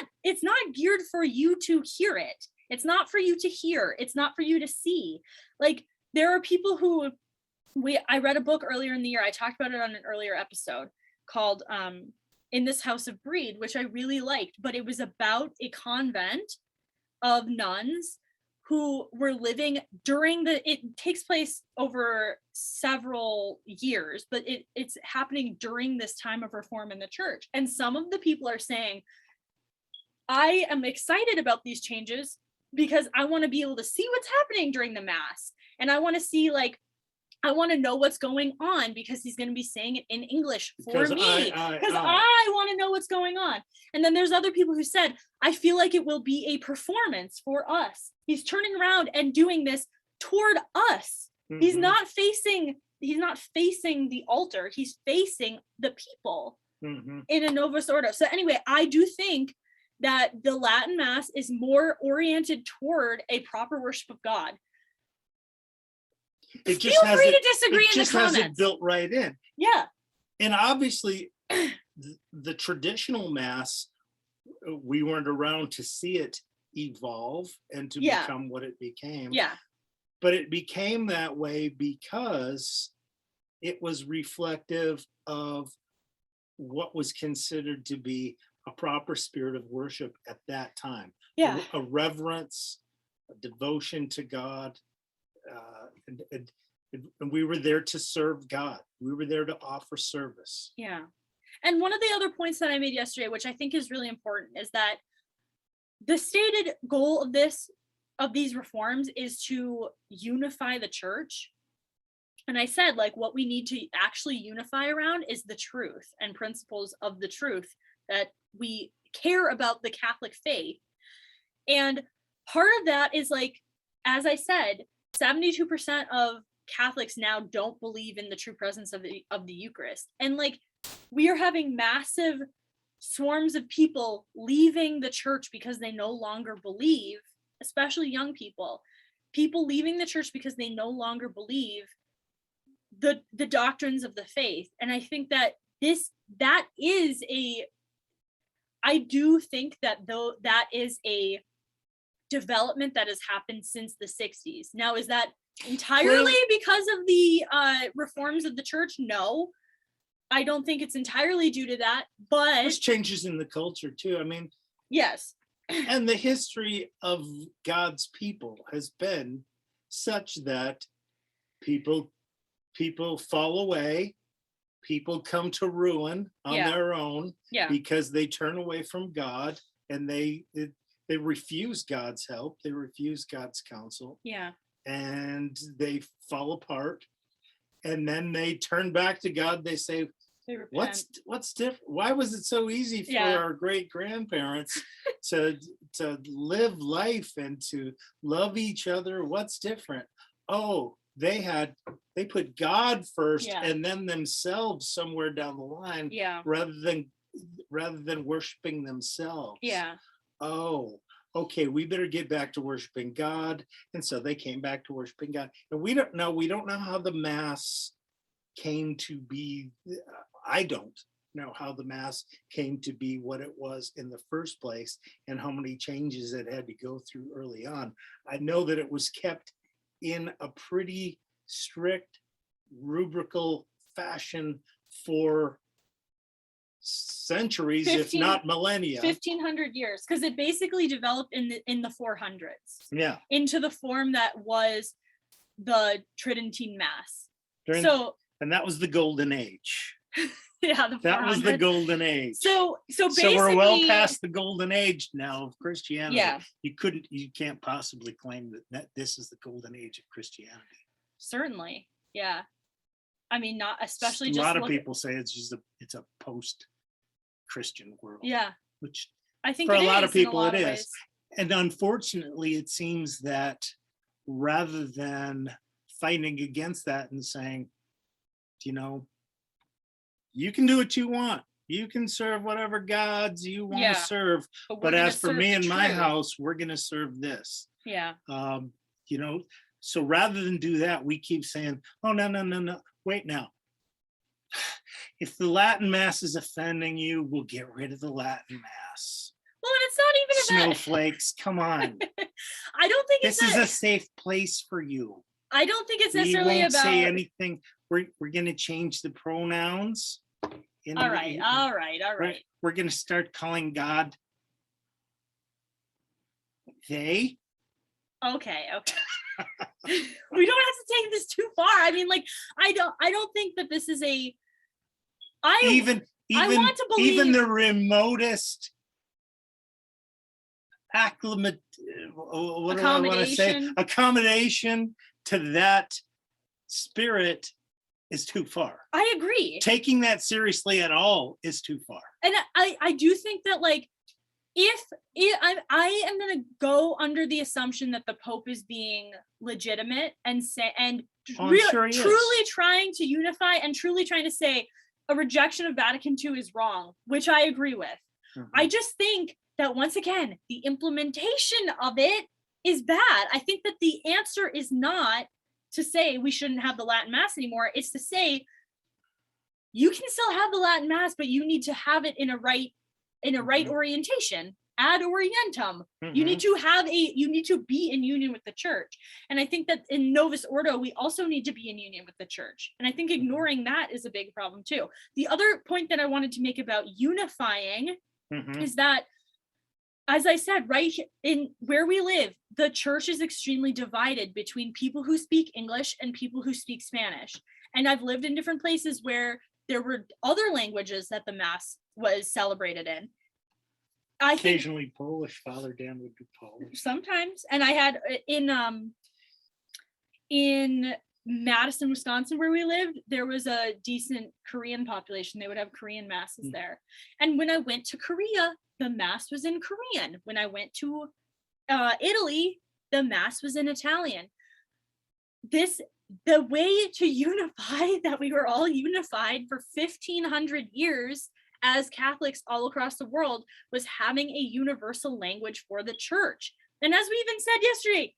geared for you to hear it. It's not for you to hear. It's not for you to see. Like, there are people who I read a book earlier in the year. I talked about it on an earlier episode called In This House of Breed, which I really liked, but it was about a convent of nuns who were living during it takes place over several years, but it's happening during this time of reform in the church. And some of the people are saying, I am excited about these changes because I want to be able to see what's happening during the Mass. And I want to see, like, I want to know what's going on because he's going to be saying it in English for me. Because I want to know what's going on. And then there's other people who said, I feel like it will be a performance for us. He's turning around and doing this toward us. Mm-hmm. He's not facing the altar. He's facing the people in a Novus Ordo. So anyway, I do think that the Latin Mass is more oriented toward a proper worship of God. Feel free to disagree in the comments. It just has it built right in. Yeah. And obviously, the traditional Mass, we weren't around to see it evolve and to become what it became. Yeah. But it became that way because it was reflective of what was considered to be a proper spirit of worship at that time. Yeah. A reverence, a devotion to God. And we were there to serve God. We were there to offer service. Yeah. And one of the other points that I made yesterday, which I think is really important, is that the stated goal of these reforms is to unify the church. And I said, like, what we need to actually unify around is the truth and principles of the truth, that we care about the Catholic faith. And part of that is, like, as I said, 72% of Catholics now don't believe in the true presence of the Eucharist. And, like, we are having massive swarms of people leaving the church because they no longer believe, especially young people leaving the church because they no longer believe the doctrines of the faith. And I think that I do think that though that is a development that has happened since the 60s. Now, is that entirely because of the reforms of the church? No, I don't think it's entirely due to that, but there's changes in the culture too. I mean, yes. And the history of God's people has been such that people fall away, people come to ruin on Yeah. their own Yeah. because they turn away from God and they refuse God's help, they refuse God's counsel, Yeah. and they fall apart. And then they turn back to God. They say, They repent. what's different? Why was it so easy for Yeah. our great grandparents to live life and to love each other? What's different? Oh, they put God first Yeah. and then themselves somewhere down the line, Yeah. rather than worshiping themselves. Yeah. Oh, okay, we better get back to worshiping God. And so they came back to worshiping God. And we don't know how the Mass came to be. I don't know how the Mass came to be what it was in the first place and how many changes it had to go through early on. I know that it was kept in a pretty strict rubrical fashion for centuries, if not millennia. 1500 years, because it basically developed in the 400s. Yeah. Into the form that was the Tridentine Mass. And that was the golden age. Yeah, that was the golden age. So we're well past the golden age now of Christianity. Yeah. You can't possibly claim that this is the golden age of Christianity. Certainly. Yeah. I mean, not especially a just lot of people say it's a post-Christian world. Yeah. Which I think for a lot of people it is. Ways. And unfortunately, it seems that rather than fighting against that and saying, you can do what you want. You can serve whatever gods you want to serve. But as for me and my house, we're going to serve this. Yeah. So rather than do that, we keep saying, oh, no. Wait now. If the Latin Mass is offending you, we'll get rid of the Latin Mass. Well, and it's not even snowflakes. Come on. I don't think this is a safe place for you. I don't think it's necessarily we won't about say anything. We're going to change the pronouns. All right. We're going to start calling God they. Okay. We don't have to take this too far. I mean, like, I don't think that this is I want to believe even the remotest accommodation to that spirit is too far. I agree. Taking that seriously at all is too far. And I do think that, like, I am going to go under the assumption that the Pope is being legitimate and truly trying to unify and truly trying to say a rejection of Vatican II is wrong, which I agree with. Mm-hmm. I just think that, once again, the implementation of it is bad. I think that the answer is not to say we shouldn't have the Latin Mass anymore. It's to say you can still have the Latin Mass, but you need to have it in a right orientation, ad orientem. Mm-hmm. You need to be in union with the church. And I think that in Novus Ordo, we also need to be in union with the church. And I think ignoring that is a big problem too. The other point that I wanted to make about unifying is that, as I said, right in where we live, the church is extremely divided between people who speak English and people who speak Spanish. And I've lived in different places where there were other languages that the Mass was celebrated in. Occasionally Polish. Father Dan would do Polish sometimes. And I had in Madison, Wisconsin, where we lived, there was a decent Korean population. They would have Korean masses there. And when I went to Korea, the Mass was in Korean. When I went to Italy, the Mass was in Italian. The way to unify, that we were all unified for 1,500 years as Catholics all across the world, was having a universal language for the church. And as we even said yesterday,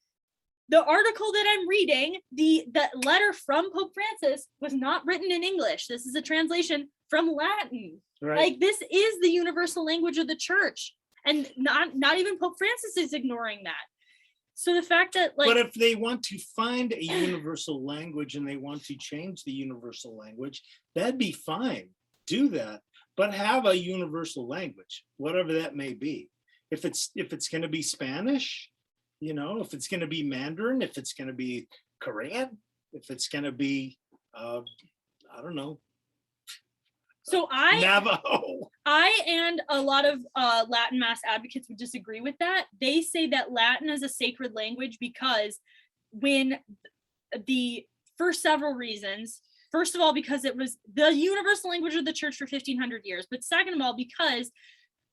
the article that I'm reading, that letter from Pope Francis was not written in English. This is a translation from Latin. Right. Like, this is the universal language of the church. And not even Pope Francis is ignoring that. So the fact that, like, but if they want to find a universal language and they want to change the universal language, that'd be fine. Do that, but have a universal language, whatever that may be. If it's going to be Spanish, if it's going to be Mandarin, if it's going to be Korean, if it's going to be, I don't know, So Navajo. I and a lot of Latin mass advocates would disagree with that. They say that Latin is a sacred language because for several reasons. First of all, because it was the universal language of the church for 1500 years. But second of all, because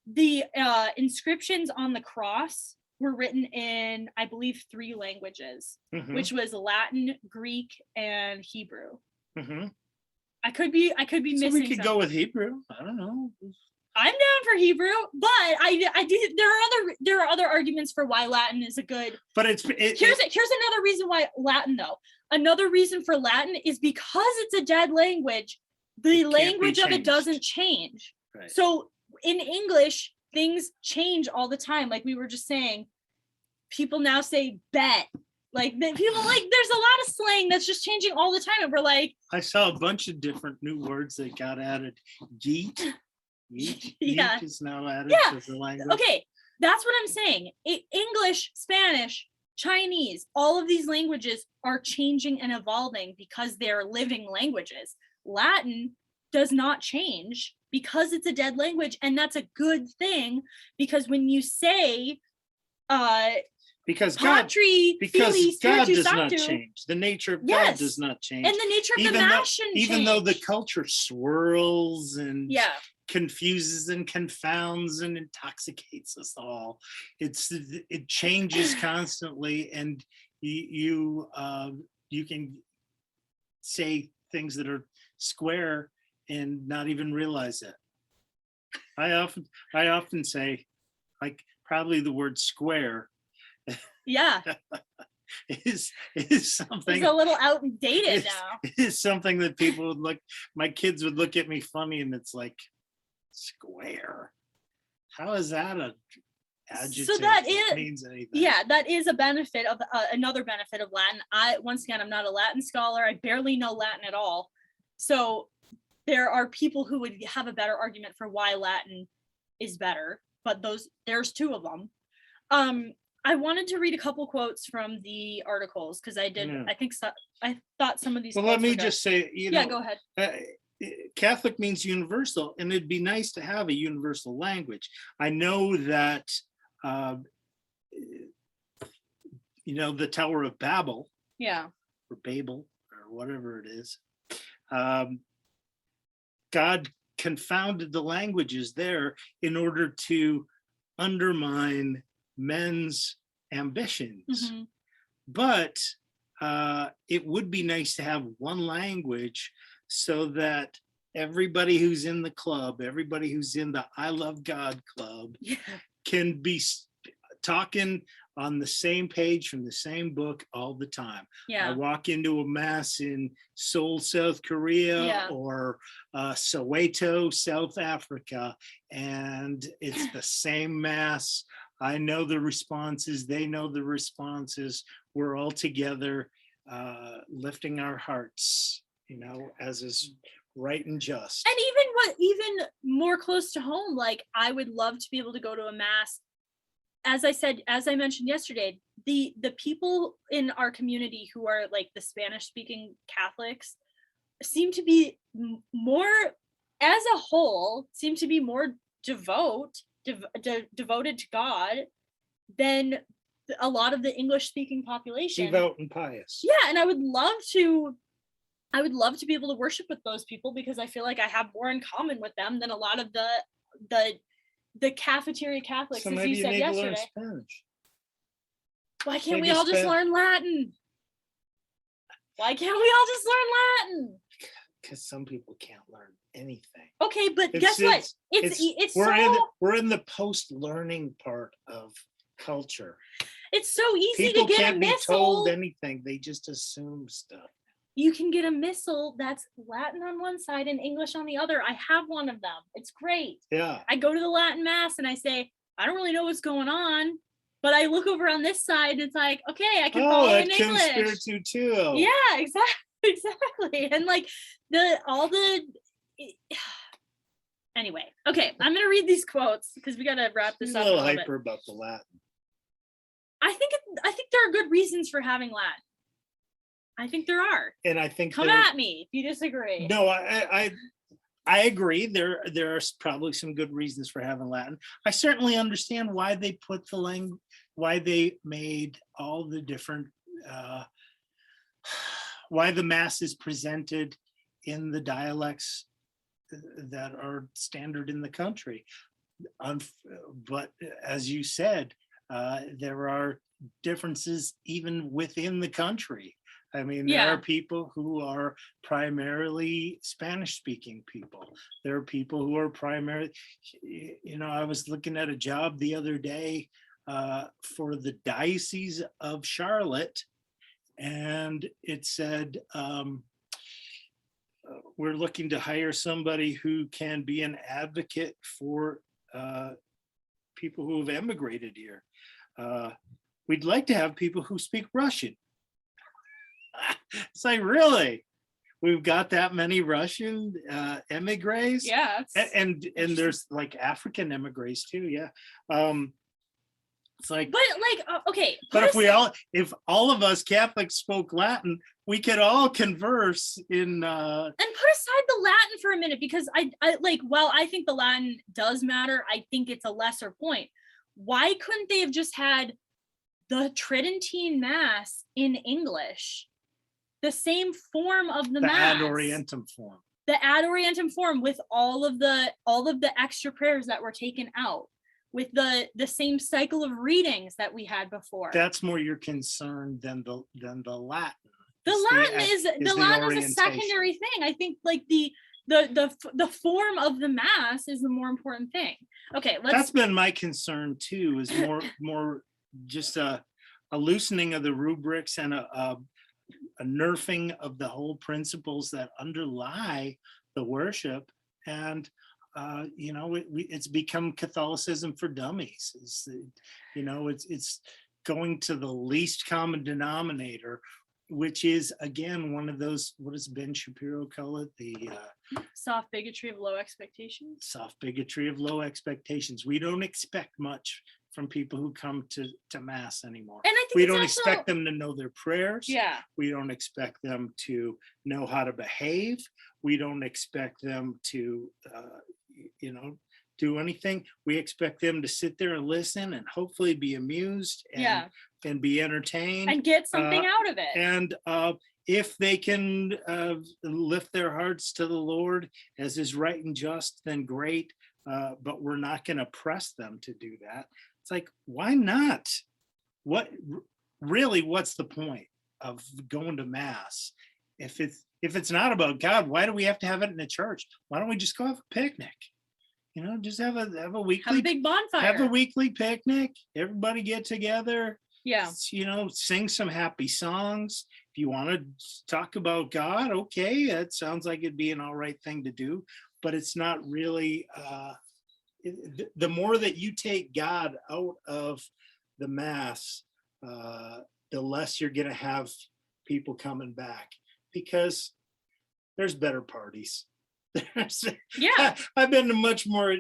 the inscriptions on the cross were written in, I believe, 3 languages, which was Latin, Greek, and Hebrew. I could be missing. So we could something. go with Hebrew. I don't know. I'm down for Hebrew, but I do. There are other arguments for why Latin is a good. But here's another reason why Latin though. Another reason for Latin is because it's a dead language. The language of it doesn't change. Right. So in English, things change all the time. Like we were just saying, people now say bet. Like people there's a lot of slang that's just changing all the time. And we're like, I saw a bunch of different new words that got added. Yeet. Yeah. Yeet is now added to the language. Okay, that's what I'm saying. English, Spanish, Chinese, all of these languages are changing and evolving because they're living languages. Latin does not change because it's a dead language, and that's a good thing because when you say because God does not change. The nature of God does not change. And the nature of the mass shouldn't change. Even though the culture swirls and confuses and confounds and intoxicates us all, it changes constantly, and you can say things that are square and not even realize it. I often say, like, probably the word square is something. It's a little outdated now. Is something that people would look. My kids would look at me funny, and it's like, square. How is that a adjective? So that means anything? Yeah, that is a benefit of another benefit of Latin. Once again, I'm not a Latin scholar. I barely know Latin at all. So there are people who would have a better argument for why Latin is better, but there's 2 of them. I wanted to read a couple quotes from the articles because I did. Yeah. I thought some of these. Well, let me just say, go ahead. Catholic means universal, and it'd be nice to have a universal language. I know that, the Tower of Babel, or Babel, or whatever it is, God confounded the languages there in order to undermine men's ambitions. But it would be nice to have one language so that everybody who's in the club, everybody who's in the I Love God club can be talking on the same page from the same book all the time. I walk into a mass in Seoul, South Korea, or Soweto, South Africa, and it's the same mass. I know the responses, they know the responses. We're all together lifting our hearts, as is right and just. And even more close to home, like I would love to be able to go to a mass. As I mentioned yesterday, the people in our community who are like the Spanish speaking Catholics seem to be more, as a whole, more devoted to God than a lot of the English speaking population. Devout and pious. Yeah, and I would love to be able to worship with those people because I feel like I have more in common with them than a lot of the cafeteria Catholics, so as you said yesterday. Learn Spanish. Why can't we all just learn Latin? Why can't we all just learn Latin? Because some people can't learn anything. Okay, but guess what? We're in the post-learning part of culture. It's so easy people to get can't a be missile. Told anything. They just assume stuff. You can get a missile that's Latin on one side and English on the other. I have one of them. It's great. Yeah. I go to the Latin mass and I say, I don't really know what's going on, but I look over on this side and it's like, okay, I can follow in English. Too. Yeah, exactly. And like anyway, okay, I'm gonna read these quotes because we gotta wrap this up. A little hyper about the Latin. I think there are good reasons for having Latin. I think there are. And I think come at me if you disagree. No, I agree. There are probably some good reasons for having Latin. I certainly understand why they put the language, why they made all the different, why the mass is presented in the dialects that are standard in the country. But as you said, there are differences even within the country. I mean, there Yeah. are people who are primarily Spanish speaking people. There are people who are primarily, I was looking at a job the other day for the Diocese of Charlotte, and it said, we're looking to hire somebody who can be an advocate for people who have emigrated here. We'd like to have people who speak Russian. It's like, really? We've got that many Russian emigres? Yeah. And there's like African emigres too, yeah. It's like, But like, okay. but if all of us Catholics spoke Latin, we could all converse in and put aside the Latin for a minute, because I like, while I think the Latin does matter, I think it's a lesser point. Why couldn't they have just had the Tridentine Mass in English, the same form of the Mass, Ad Orientem form, the Ad Orientem form, with all of the extra prayers that were taken out, with the same cycle of readings that we had before? That's more your concern than the Latin. The Latin is a secondary thing. I think like the form of the Mass is the more important thing. Okay, that's been my concern too, is more just a loosening of the rubrics and a nerfing of the whole principles that underlie the worship. And it's become Catholicism for dummies. It's going to the least common denominator, which is again one of those, what does Ben Shapiro call it? The soft bigotry of low expectations. Soft bigotry of low expectations. We don't expect much from people who come to Mass anymore. And I think we don't expect them to know their prayers. Yeah. We don't expect them to know how to behave. We don't expect them to, do anything. We expect them to sit there and listen and hopefully be amused and be entertained and get something out of it. And if they can lift their hearts to the Lord as is right and just, then great. But we're not going to press them to do that. It's like, why not? What's the point of going to Mass? If it's not about God, why do we have to have it in a church? Why don't we just go have a picnic? Just have a weekly, have a big bonfire, have a weekly picnic. Everybody get together. Yeah. Sing some happy songs. If you want to talk about God, okay, that sounds like it'd be an all right thing to do. But it's not really. The more that you take God out of the Mass, the less you're going to have people coming back, because there's better parties. Yeah, I've been to much more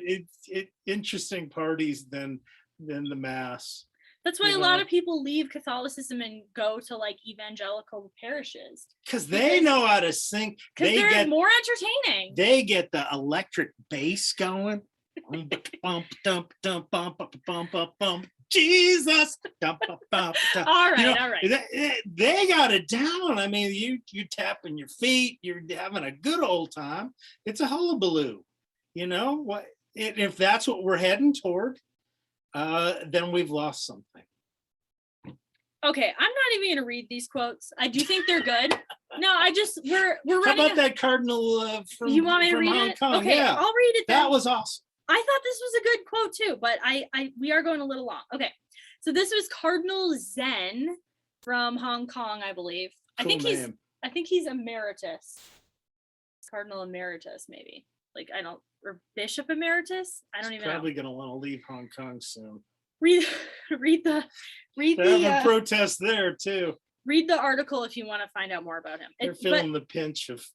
interesting parties than the Mass. That's why a lot of people leave Catholicism and go to like evangelical parishes, because they know how to sing. Because they're more entertaining. They get the electric bass going. Jesus. All right, all right. They got it down. I mean, you tapping your feet, you're having a good old time. It's a hullabaloo. What if that's what we're heading toward? Then we've lost something. Okay, I'm not even gonna read these quotes. I do think they're good. No, we're How about that cardinal from you want me to read Hong Kong? it? Okay, yeah. I'll read it then. That was awesome. I thought this was a good quote too, but we are going a little long. Okay, so this was Cardinal Zen from Hong Kong, I believe. Cool I think he's emeritus, Cardinal emeritus, maybe. Like or Bishop emeritus. I don't even know. Probably gonna want to leave Hong Kong soon. Read the a protest there too. Read the article if you want to find out more about him. They're feeling the pinch of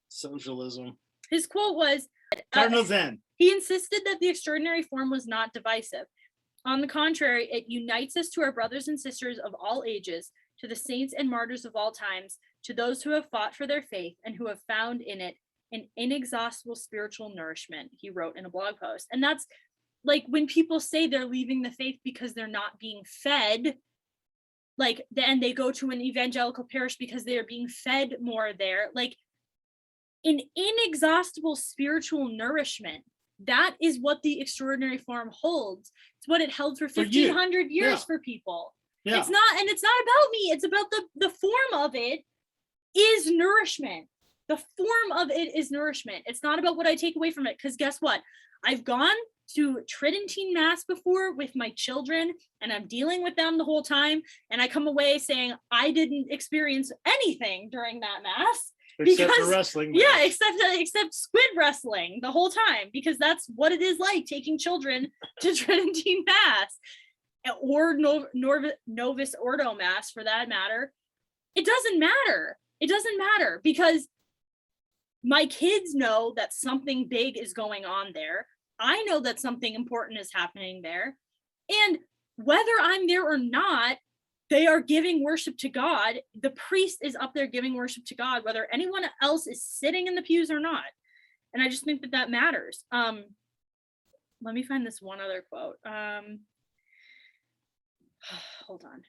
socialism. His quote was, Cardinal Zen. He insisted that the extraordinary form was not divisive. On the contrary, it unites us to our brothers and sisters of all ages, to the saints and martyrs of all times, to those who have fought for their faith and who have found in it an inexhaustible spiritual nourishment, he wrote in a blog post. And that's like when people say they're leaving the faith because they're not being fed, like then they go to an evangelical parish because they're being fed more there, like an inexhaustible spiritual nourishment. That is what the extraordinary form holds. It's what it held for 1,500 years for people. It's not about me. It's about the form of it is nourishment. The form of it is nourishment. It's not about what I take away from it. Because guess what? I've gone to Tridentine Mass before with my children, and I'm dealing with them the whole time. And I come away saying I didn't experience anything during that Mass. Except for wrestling. Yeah, except squid wrestling the whole time, because that's what it is like taking children to Tridentine Mass or Novus Ordo Mass for that matter. It doesn't matter. It doesn't matter because my kids know that something big is going on there. I know that something important is happening there. And whether I'm there or not, they are giving worship to God. The priest is up there giving worship to God, whether anyone else is sitting in the pews or not. And I just think that matters. Let me find this one other quote. Hold on.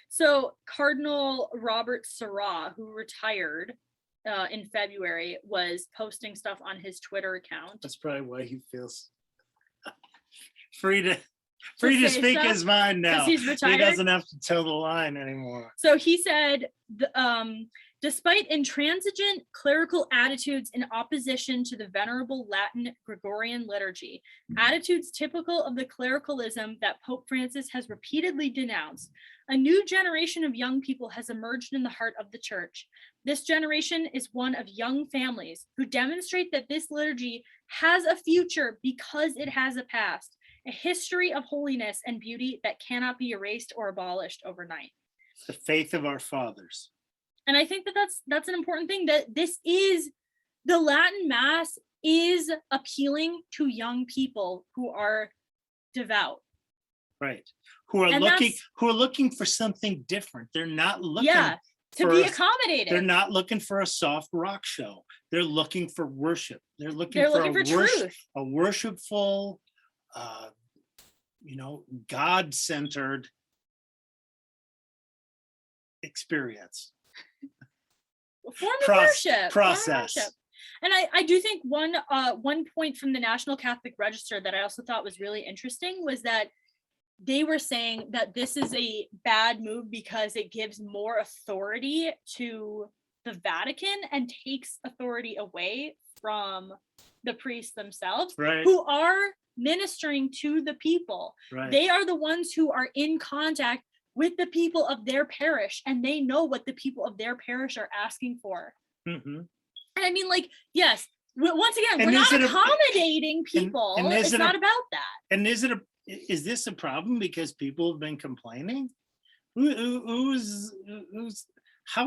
So Cardinal Robert Sarah, who retired in February, was posting stuff on his Twitter account. That's probably why he feels free to speak stuff? His mind now. He's retired. He doesn't have to toe the line anymore. So he said, despite intransigent clerical attitudes in opposition to the venerable Latin Gregorian liturgy, attitudes typical of the clericalism that Pope Francis has repeatedly denounced, a new generation of young people has emerged in the heart of the church. This generation is one of young families who demonstrate that this liturgy has a future because it has a past, a history of holiness and beauty that cannot be erased or abolished overnight. The faith of our fathers. And I think that's an important thing, that this is, the Latin Mass is appealing to young people who are devout. Right. Who are looking for something different. They're not looking to be accommodated. They're not looking for a soft rock show. They're looking for worship. They're looking for truth. A worshipful, God-centered experience. Form of worship. Process. And I do think one point from the National Catholic Register that I also thought was really interesting was that they were saying that this is a bad move because it gives more authority to the Vatican and takes authority away from the priests themselves, right, who are ministering to the people. Right. They are the ones who are in contact with the people of their parish, and they know what the people of their parish are asking for. Mm-hmm. And I mean, like, yes, once again, we're not accommodating people. It's not about that. And is this a problem because people have been complaining? How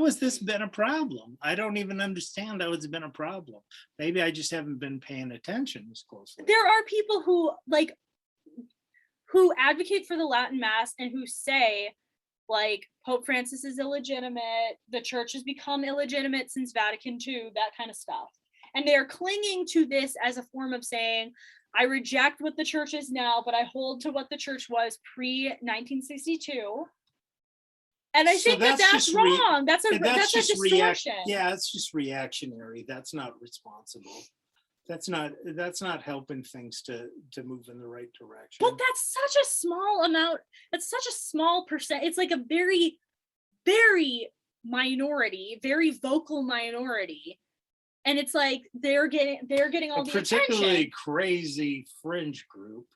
has this been a problem? I don't even understand how it's been a problem. Maybe I just haven't been paying attention as closely. There are people who advocate for the Latin Mass and who say, like, Pope Francis is illegitimate, the church has become illegitimate since Vatican II, that kind of stuff. And they're clinging to this as a form of saying, I reject what the church is now, but I hold to what the church was pre-1962. And I think that's wrong. That's a distortion. It's just reactionary. That's not responsible. That's not helping things to move in the right direction. But that's such a small amount. That's such a small percent. It's like a very, very minority, very vocal minority. And it's like they're getting all the attention. A particularly crazy fringe group.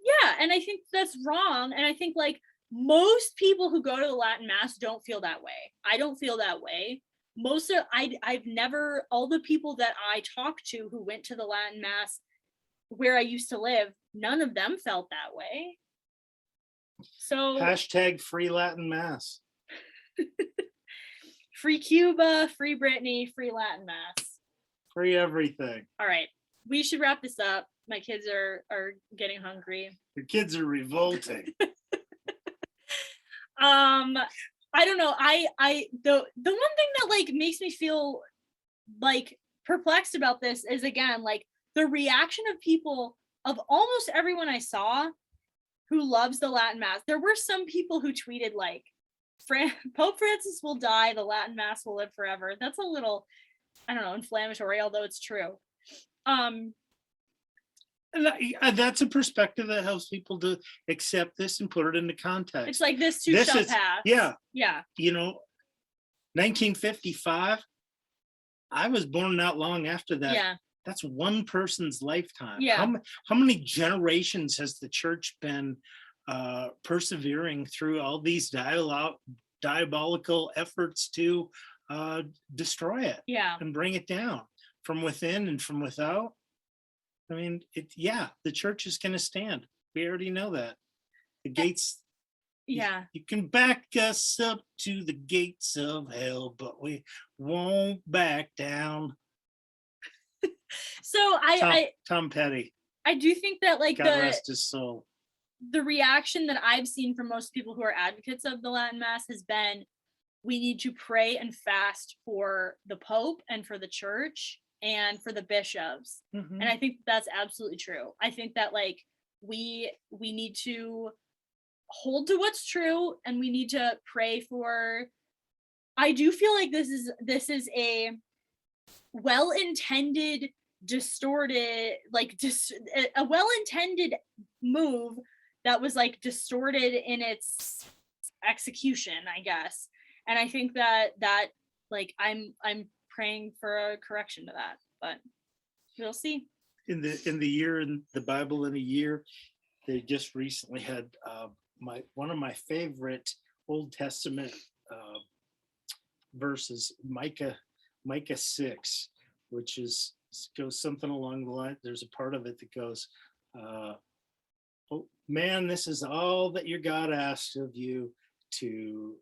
Yeah, and I think that's wrong. And I think, like, most people who go to the Latin Mass don't feel that way. I don't feel that way. I've never, all the people that I talked to who went to the Latin Mass where I used to live, none of them felt that way. So # free Latin Mass. Free Cuba, free Britney, free Latin Mass. Free everything. All right. We should wrap this up. My kids are getting hungry. Your kids are revolting. I don't know. The one thing that like makes me feel like perplexed about this is, again, like the reaction of people, of almost everyone I saw who loves the Latin Mass. There were some people who tweeted like, Pope Francis will die, the Latin Mass will live forever. That's a little, I don't know, inflammatory, although it's true. That's a perspective that helps people to accept this and put it into context. It's like this too shall pass. Yeah. Yeah. 1955, I was born not long after that. Yeah. That's one person's lifetime. Yeah. How many generations has the church been persevering through all these diabolical efforts to destroy it, and bring it down from within and from without? I mean, the church is going to stand. We already know that. The gates. Yeah. You can back us up to the gates of hell, but we won't back down. So Tom Petty. I do think that like God rest his soul. The reaction that I've seen from most people who are advocates of the Latin Mass has been, we need to pray and fast for the Pope and for the church and for the bishops. And I think that's absolutely true. I think that like we need to hold to what's true, and we need to pray for, I do feel like this is a well-intended, distorted, like a well-intended move that was like distorted in its execution, I guess. And I think that like I'm praying for a correction to that, but we'll see. In the Bible in a year, they just recently had one of my favorite Old Testament verses, Micah 6, which goes something along the line. There's a part of it that goes, oh man, this is all that your God asks of you, to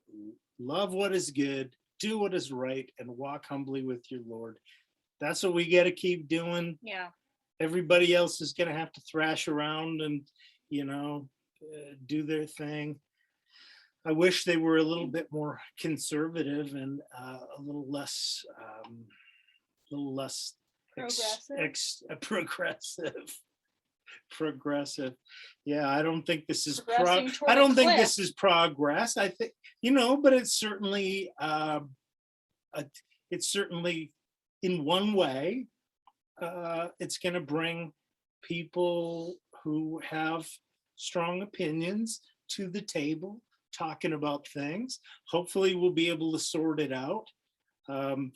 love what is good, do what is right, and walk humbly with your Lord. That's what we got to keep doing. Yeah. Everybody else is going to have to thrash around and, do their thing. I wish they were a little bit more conservative and a little less progressive. Yeah, I don't think this is this is progress. I think, but it's certainly in one way, it's going to bring people who have strong opinions to the table, talking about things. Hopefully we'll be able to sort it out.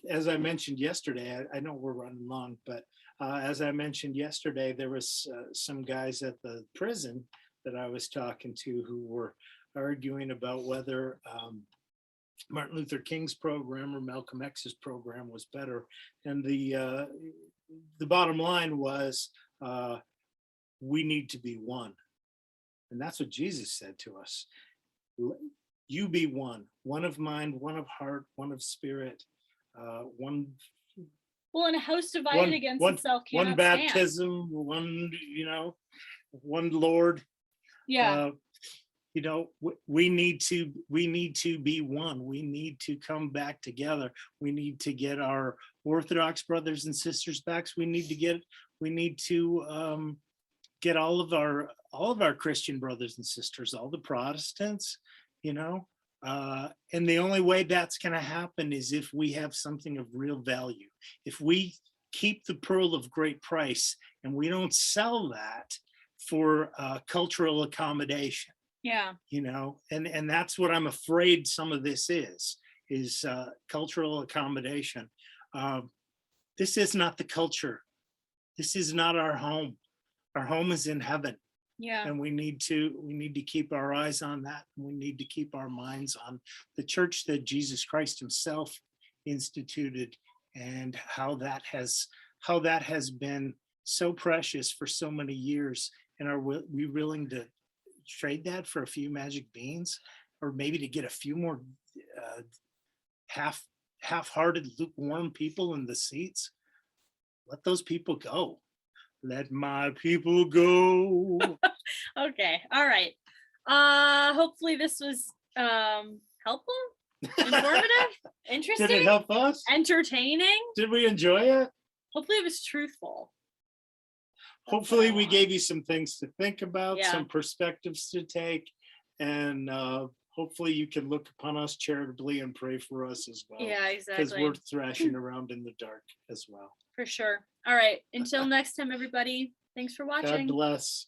As I mentioned yesterday, I know we're running long, but as I mentioned yesterday, there was some guys at the prison that I was talking to who were arguing about whether Martin Luther King's program or Malcolm X's program was better. And the bottom line was, we need to be one. And that's what Jesus said to us. You be one of mind, one of heart, one of spirit, one. Well, and a house divided against itself cannot one baptism, stand. One Lord. Yeah. We need to be one. We need to come back together. We need to get our Orthodox brothers and sisters back. We need to get all of our Christian brothers and sisters, all the Protestants, and the only way that's going to happen is if we have something of real value. If we keep the pearl of great price and we don't sell that for cultural accommodation. Yeah. And that's what I'm afraid some of this is cultural accommodation. This is not the culture. This is not our home. Our home is in heaven. Yeah. And we need to keep our eyes on that. We need to keep our minds on the church that Jesus Christ himself instituted, and how that has been so precious for so many years. And are we willing to trade that for a few magic beans, or maybe to get a few more half-hearted, lukewarm people in the seats? Let those people go. Let my people go. Okay. All right. Hopefully this was helpful. Informative? Did Interesting? it help us? Entertaining? Did we enjoy it? Hopefully it was truthful. Hopefully we gave you some things to think about, Yeah. some perspectives to take, and hopefully you can look upon us charitably and pray for us as well. Yeah, Because exactly. we're thrashing around in the dark as well. For sure. All right. Until next time, everybody. Thanks for watching. God bless.